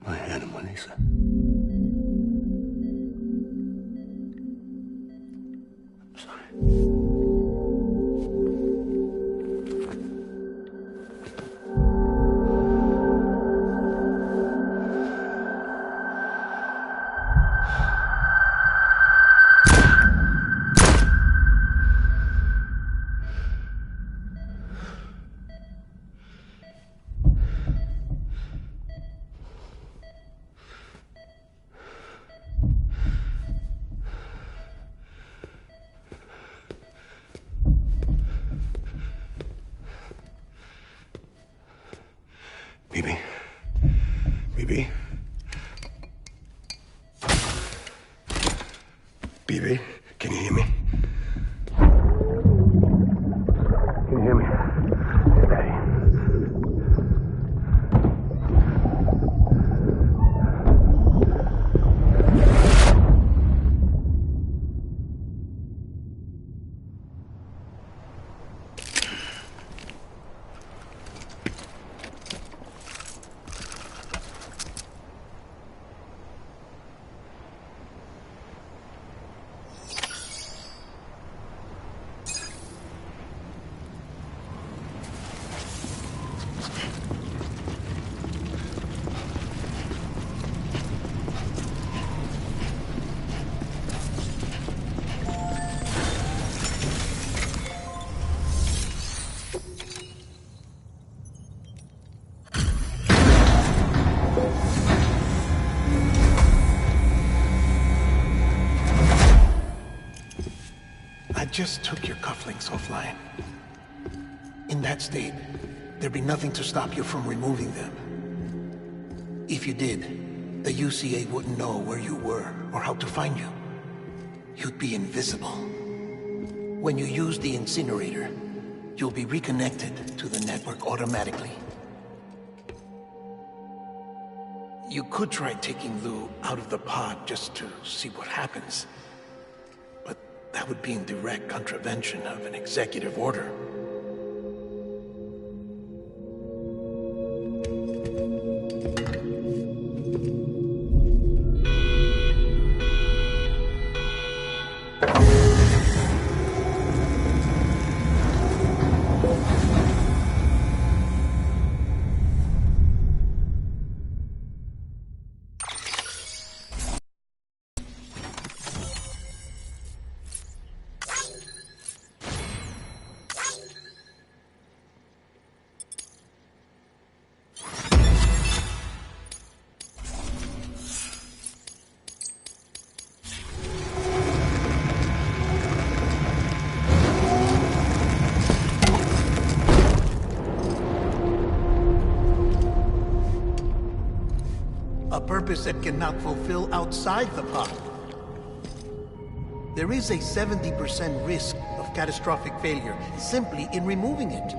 I: My animal, Lisa. I'm sorry. Bibi? Bibi? Bibi, can you hear me? Can you hear me? Daddy.
E: I just took your cufflinks offline. In that state, there'd be nothing to stop you from removing them. If you did, the UCA wouldn't know where you were or how to find you. You'd be invisible. When you use the incinerator, you'll be reconnected to the network automatically. You could try taking Lou out of the pod just to see what happens. But that would be in direct contravention of an executive order. A purpose that cannot fulfill outside the pod. There is a 70% risk of catastrophic failure simply in removing it.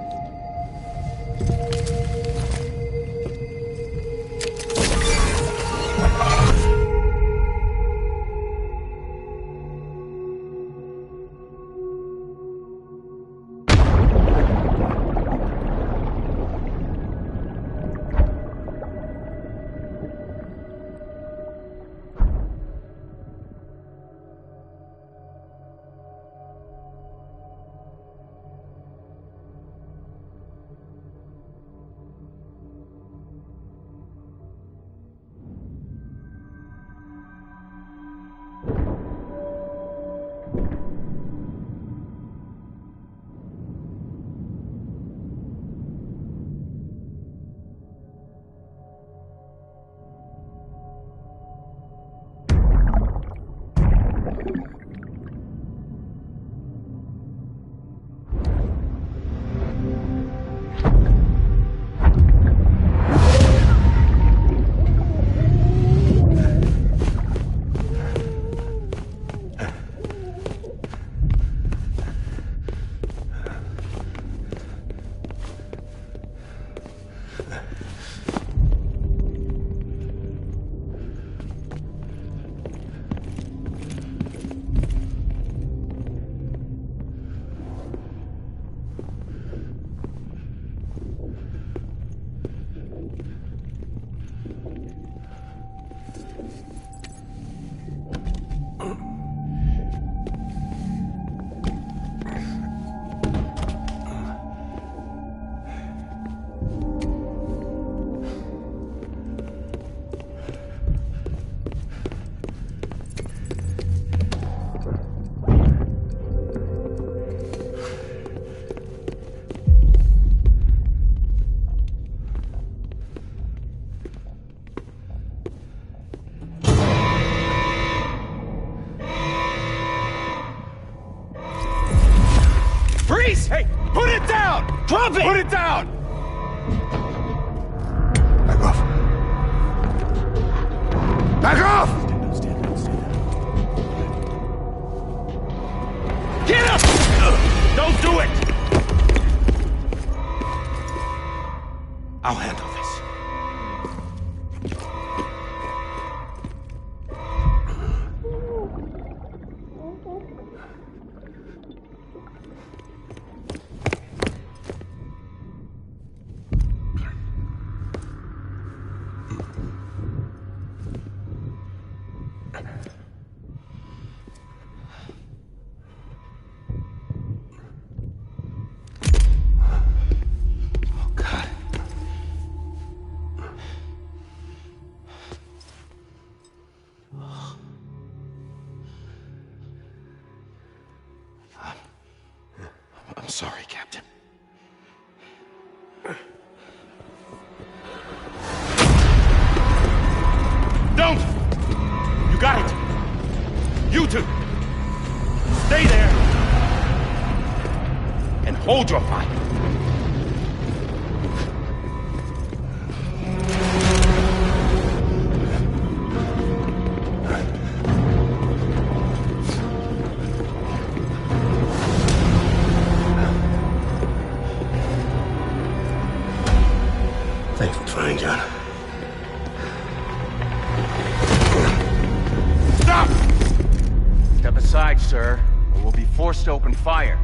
F: Freeze! Hey, put it down! Drop it! Put it down!
I: Back off. Back off!
F: Stand up. Get up! Don't do it! I'll handle this. I'm sorry, Captain. Don't! You got it! You two! Stay there! And hold your fire!
I: Thanks for trying, John.
J: sir, or we'll be forced to open fire.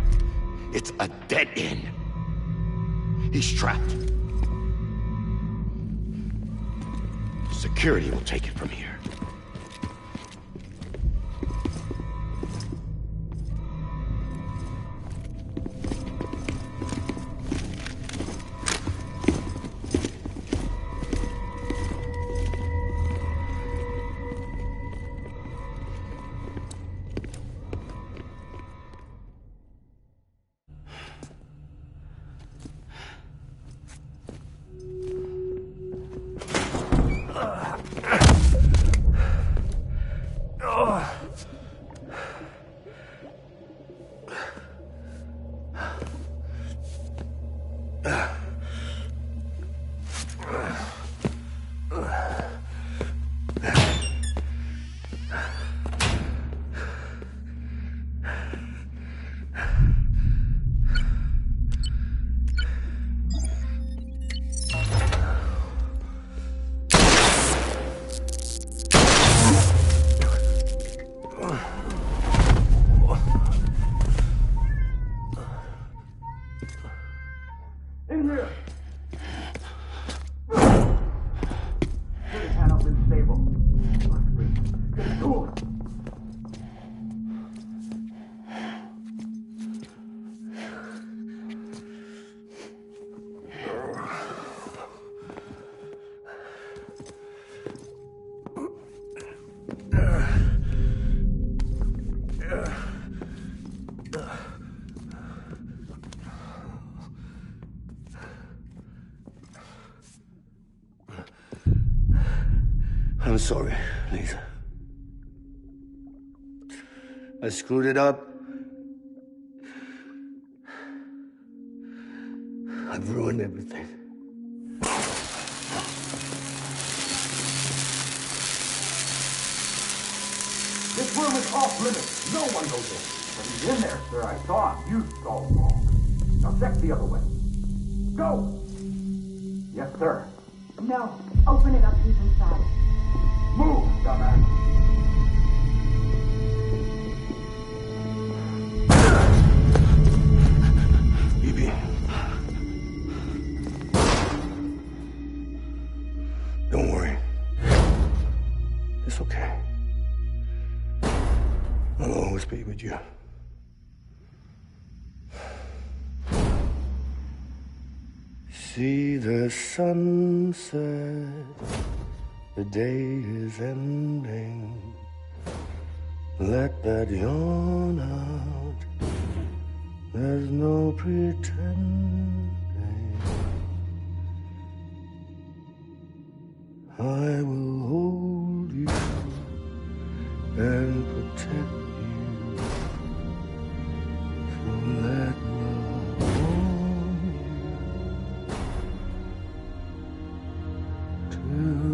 C: It's a dead end. He's trapped. Security will take it from here.
I: I'm sorry, Lisa. I screwed it up. I've ruined everything.
K: This room is off limits. No one goes in. But he's in there, sir. I saw him. You saw him wrong. Now check the other way. Go! Yes, sir.
H: No. Open it up. He's inside.
K: Move, dumbass.
I: Evie. Don't worry. It's okay. I'll always be with you. See the sunset. The day is ending. Let that yawn out. There's no pretending. I will hold you and protect you. So let love warm you till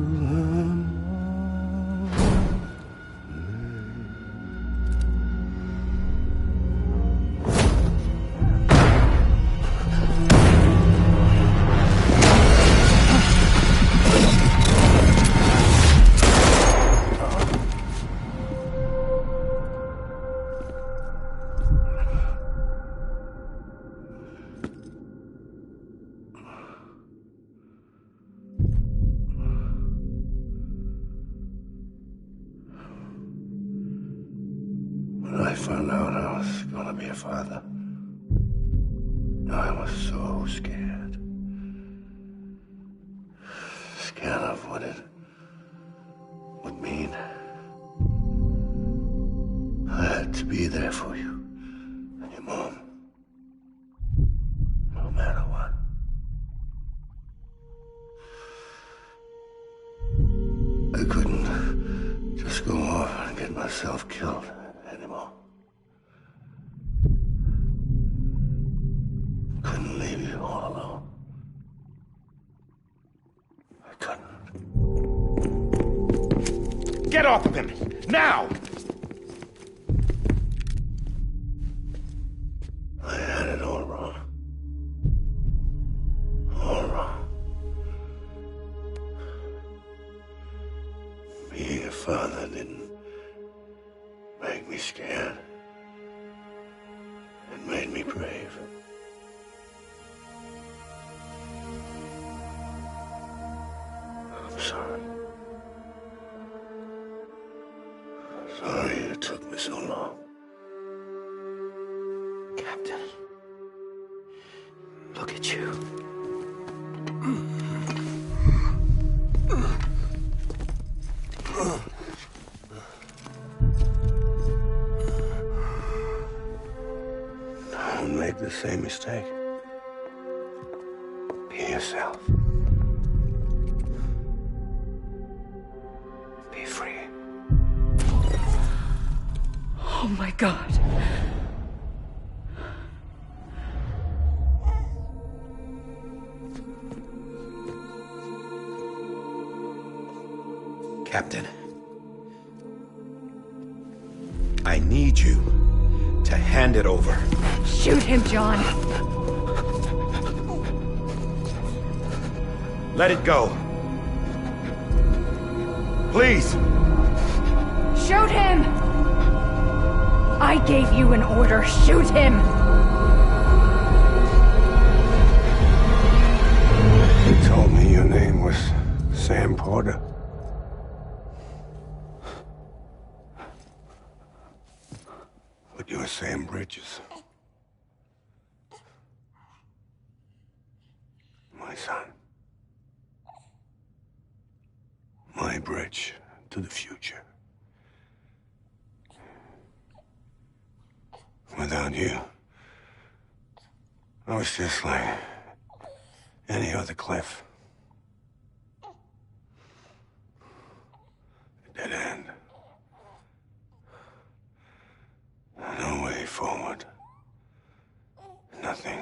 I: When I found out I was gonna be a father, I was so scared. Scared of what it would mean. I had to be there for you and your mom, no matter what. I couldn't just go off and get myself killed anymore. Couldn't leave you all alone. I couldn't.
F: Get off of him! Now!
I: I had it all wrong. All wrong. Being a father didn't make me scared. It made me brave. I'm sorry. Sorry it took me so long.
C: Captain, look at you.
I: Don't make the same mistake. Be yourself. Be free.
A: Oh my God.
C: Captain, I need you to hand it over.
A: Shoot him, John.
F: Let it go. Please.
A: Shoot him! I gave you an order. Shoot him!
I: You told me your name was Sam Porter. But you're Sam Bridges. My son. My bridge to the future. Without you, I was just like any other Cliff. A dead end. No way forward. Nothing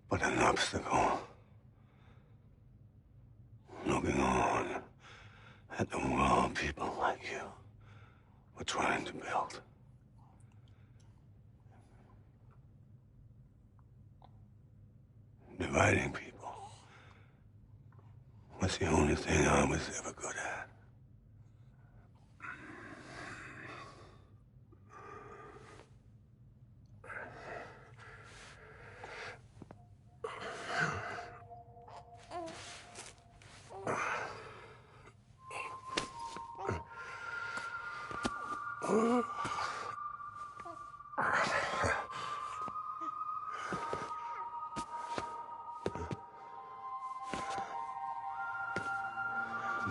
I: but an obstacle. Looking on at the world people like you were trying to build. Dividing people was the only thing I was ever good at.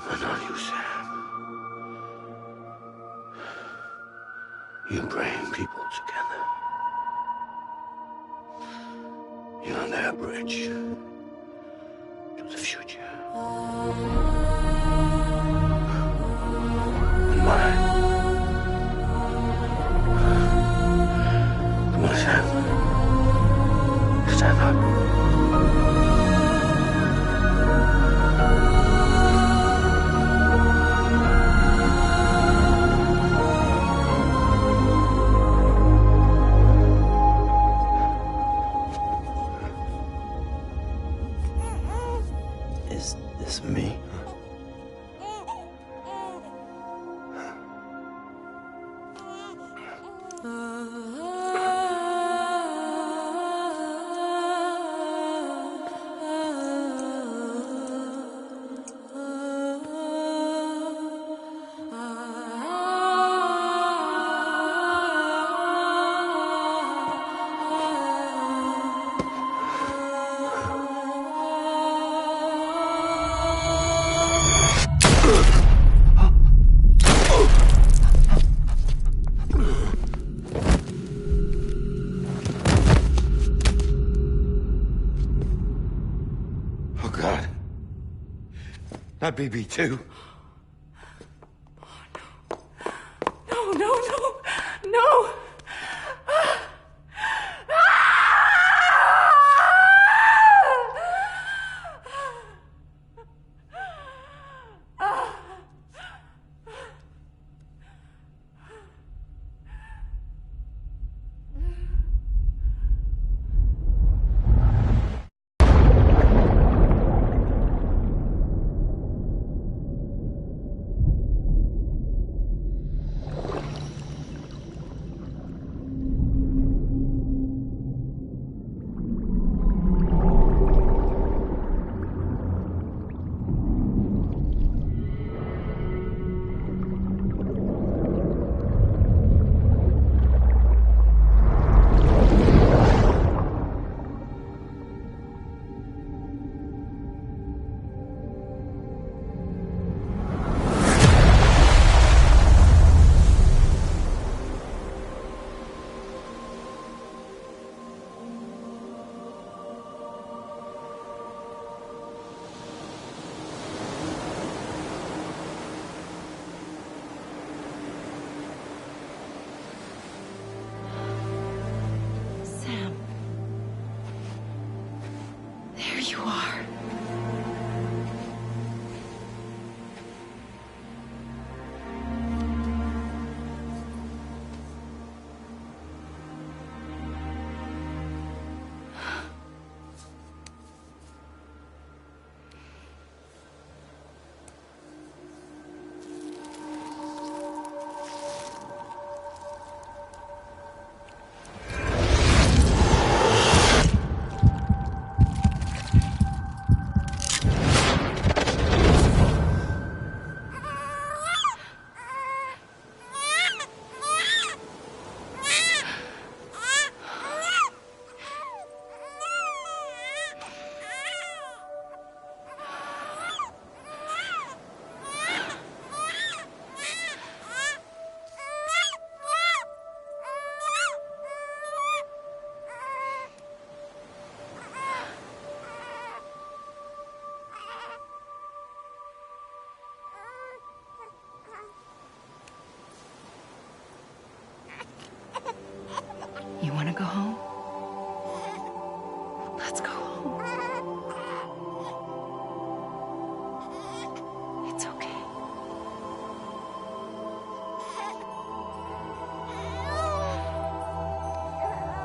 I: But not you, Sam. You bring people together. You're their bridge to the future. And mine. Come on, Sam. Stand up.
C: Is this me?
F: Oh, God. Not BB2.
A: No, no, no, no!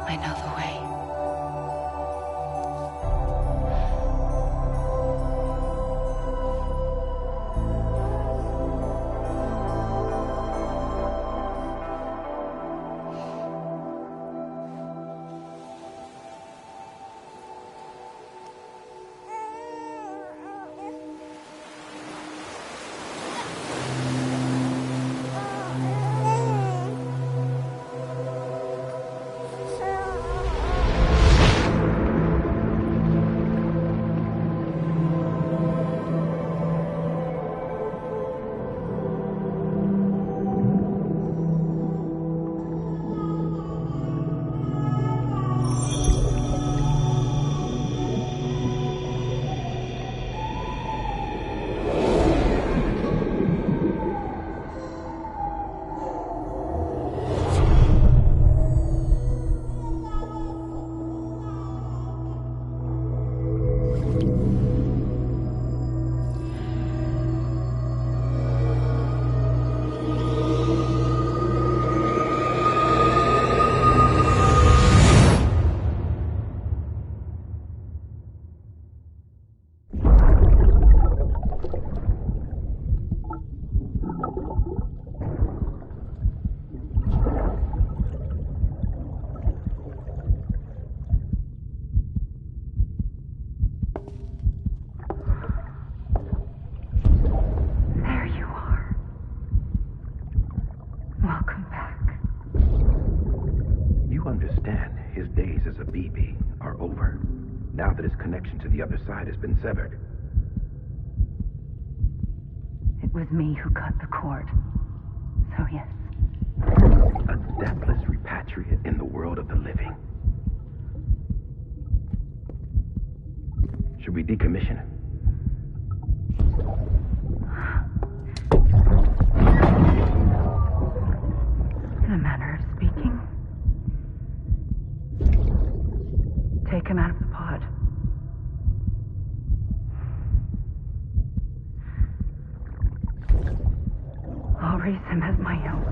A: I know the way.
C: Now that his connection to the other side has been severed.
H: It was me who cut the cord. So yes.
C: A deathless repatriate in the world of the living. Should we decommission him?
H: In a manner of speaking. Take him out of the pod. I'll raise him as my own.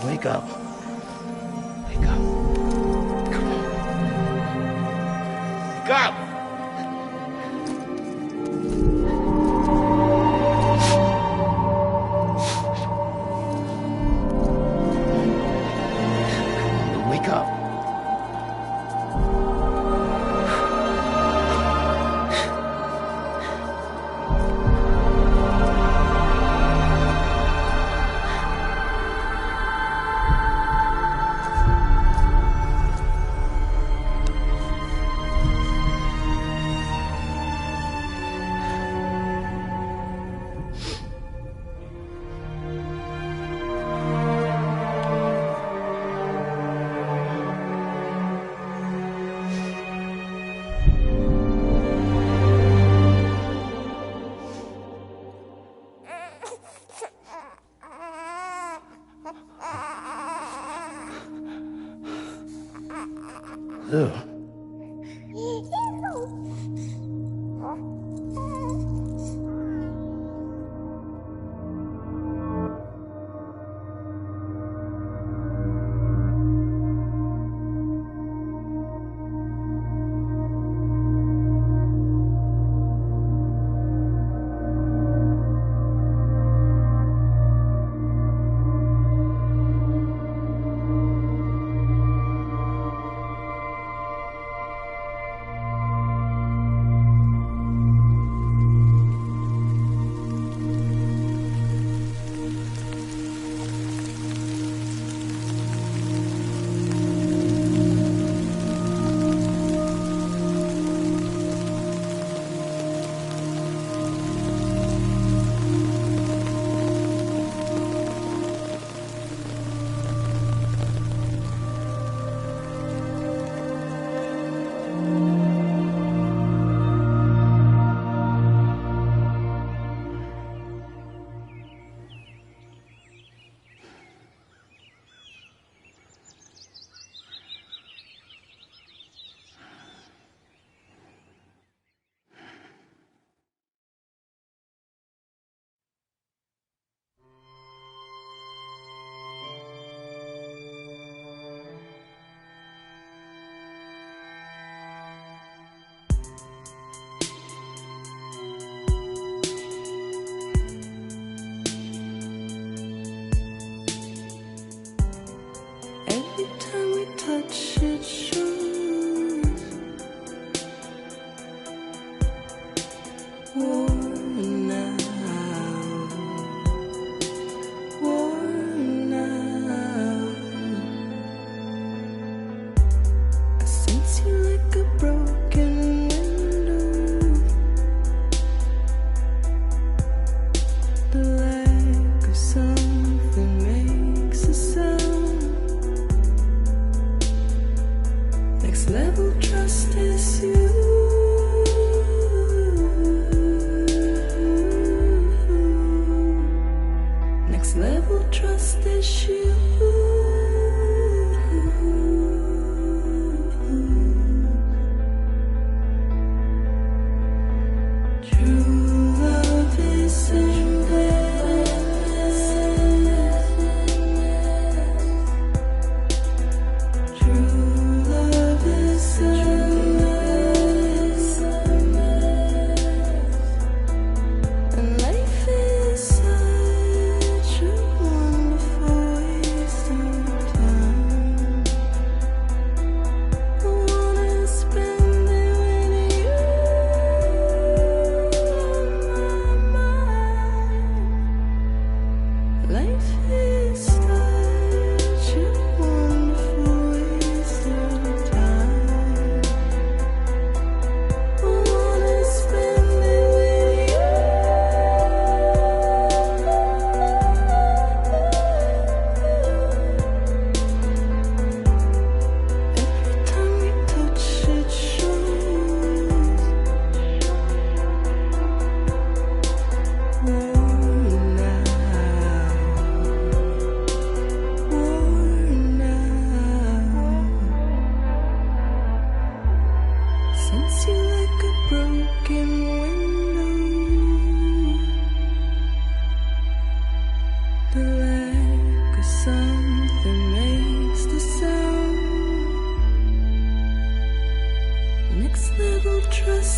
I: Wake up. Wake up. Come on. Wake up! Wake up. Ew.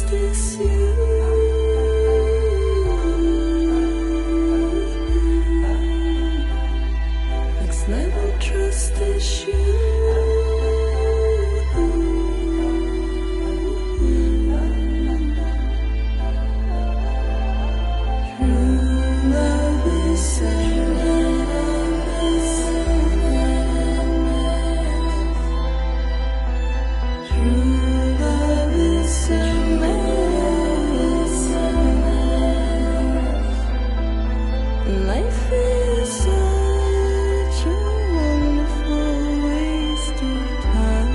D: trust is you. Next level trust is you. True love is life is such a wonderful waste of time.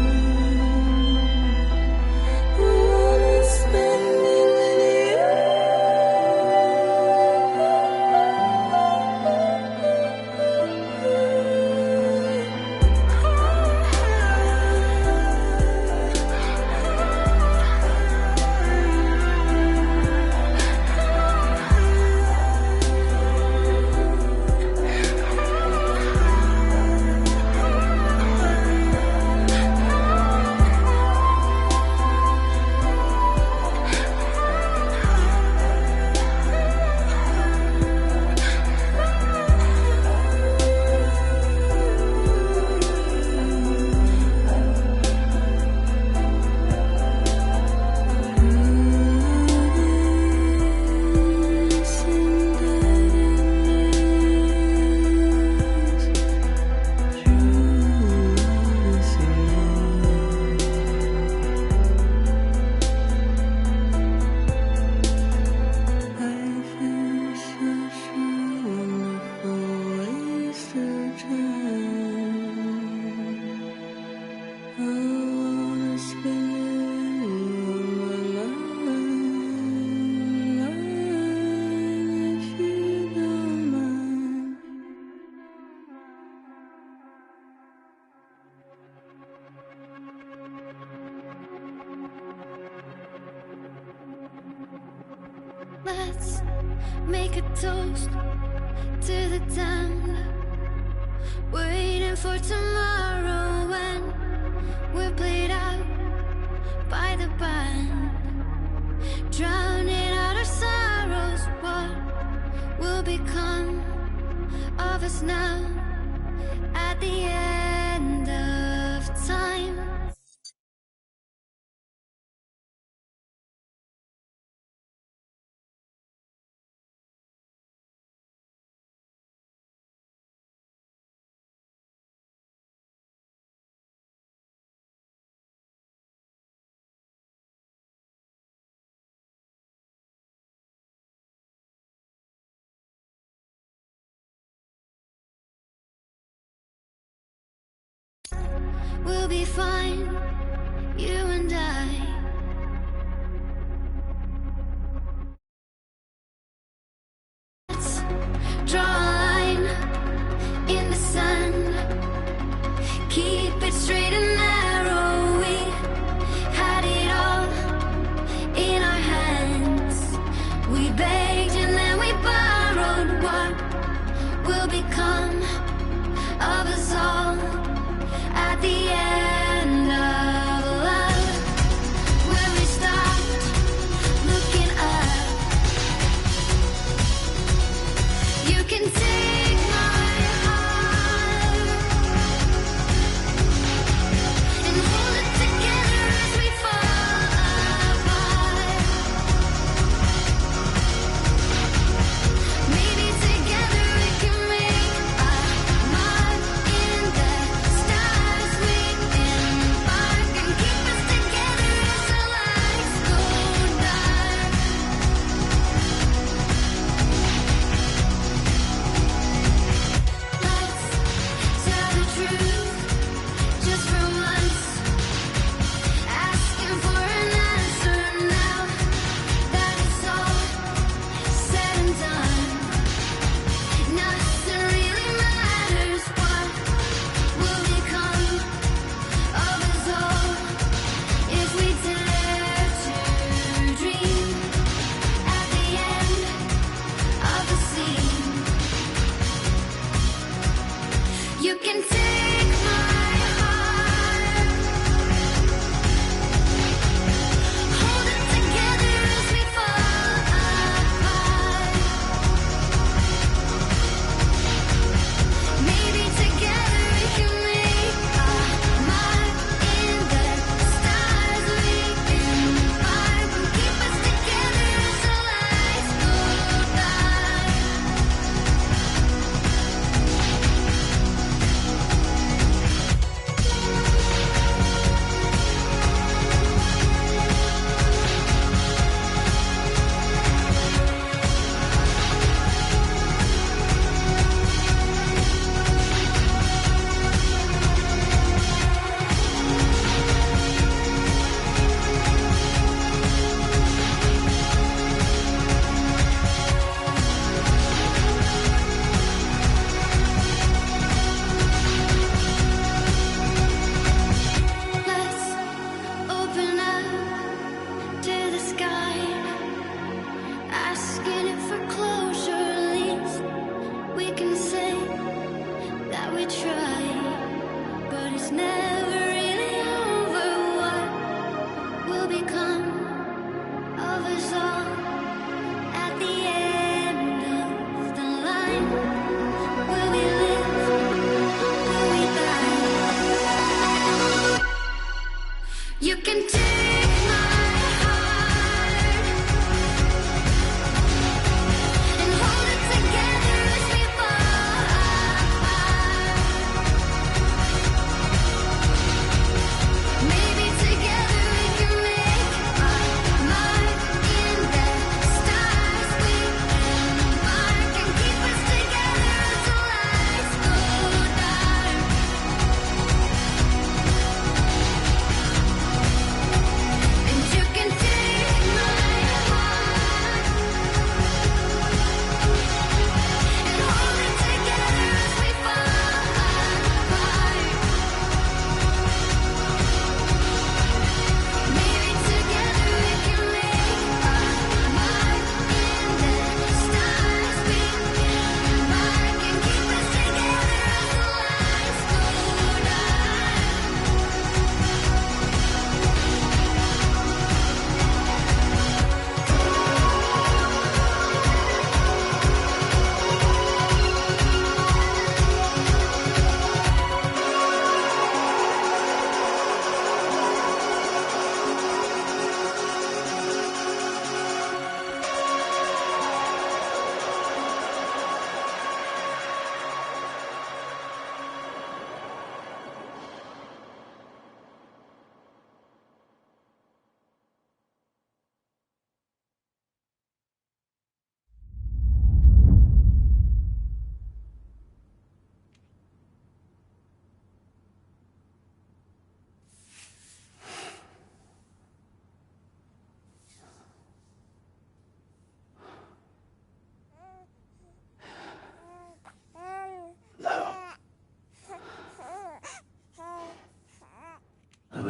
D: I wanna spend it with
L: Let's make a toast to the damned, waiting for tomorrow when we're played out by the band, drowning out our sorrows. What will become of us now at the end of time? We'll be fine, you and I. Let's draw a line in the sand, keep it straight and narrow. We had it all in our hands. We begged and then we borrowed. What will become of us all at the end of love?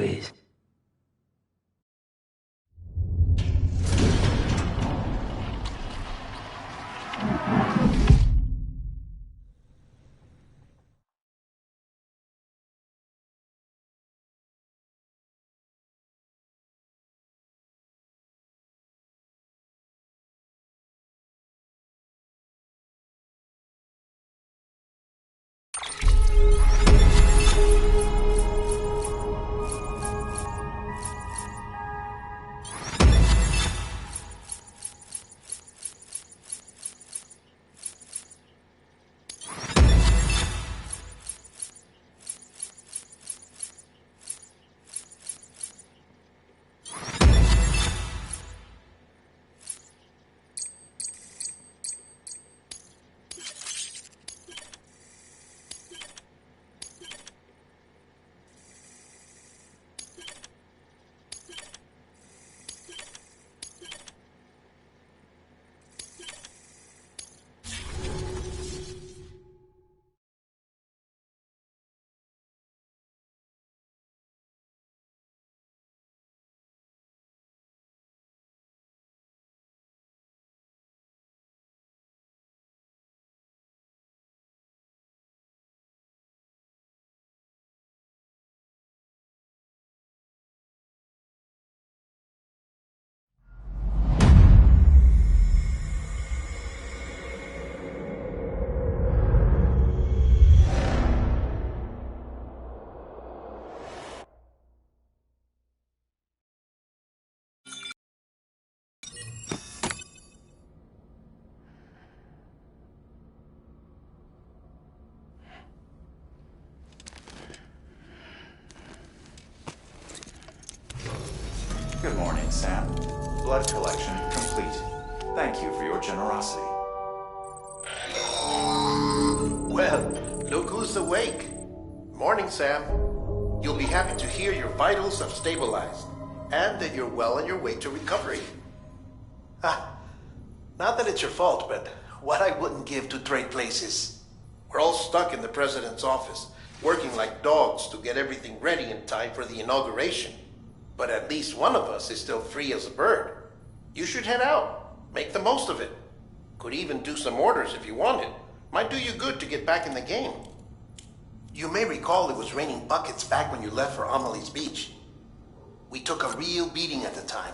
I: please.
M: Good morning, Sam. Blood collection complete. Thank you for your generosity.
E: Well, look who's awake. Morning, Sam. You'll be happy to hear your vitals have stabilized, and that you're well on your way to recovery. Not that it's your fault, but what I wouldn't give to trade places. We're all stuck in the president's office, working like dogs to get everything ready in time for the inauguration. But at least one of us is still free as a bird. You should head out. Make the most of it. Could even do some orders if you wanted. Might do you good to get back in the game. You may recall it was raining buckets back when you left for Amelie's Beach. We took a real beating at the time,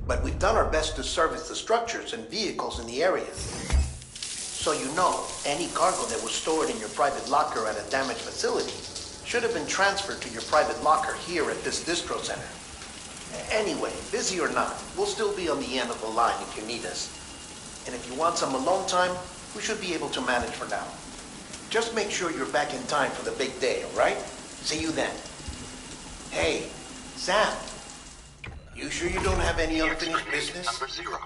E: but we've done our best to service the structures and vehicles in the area. So you know, any cargo that was stored in your private locker at a damaged facility should have been transferred to your private locker here at this distro center. Anyway, busy or not, we'll still be on the end of the line if you need us. And if you want some alone time, we should be able to manage for now. Just make sure you're back in time for the big day, all right? See you then. Hey, Sam, you sure you don't have any unfinished business?
N: Number 0.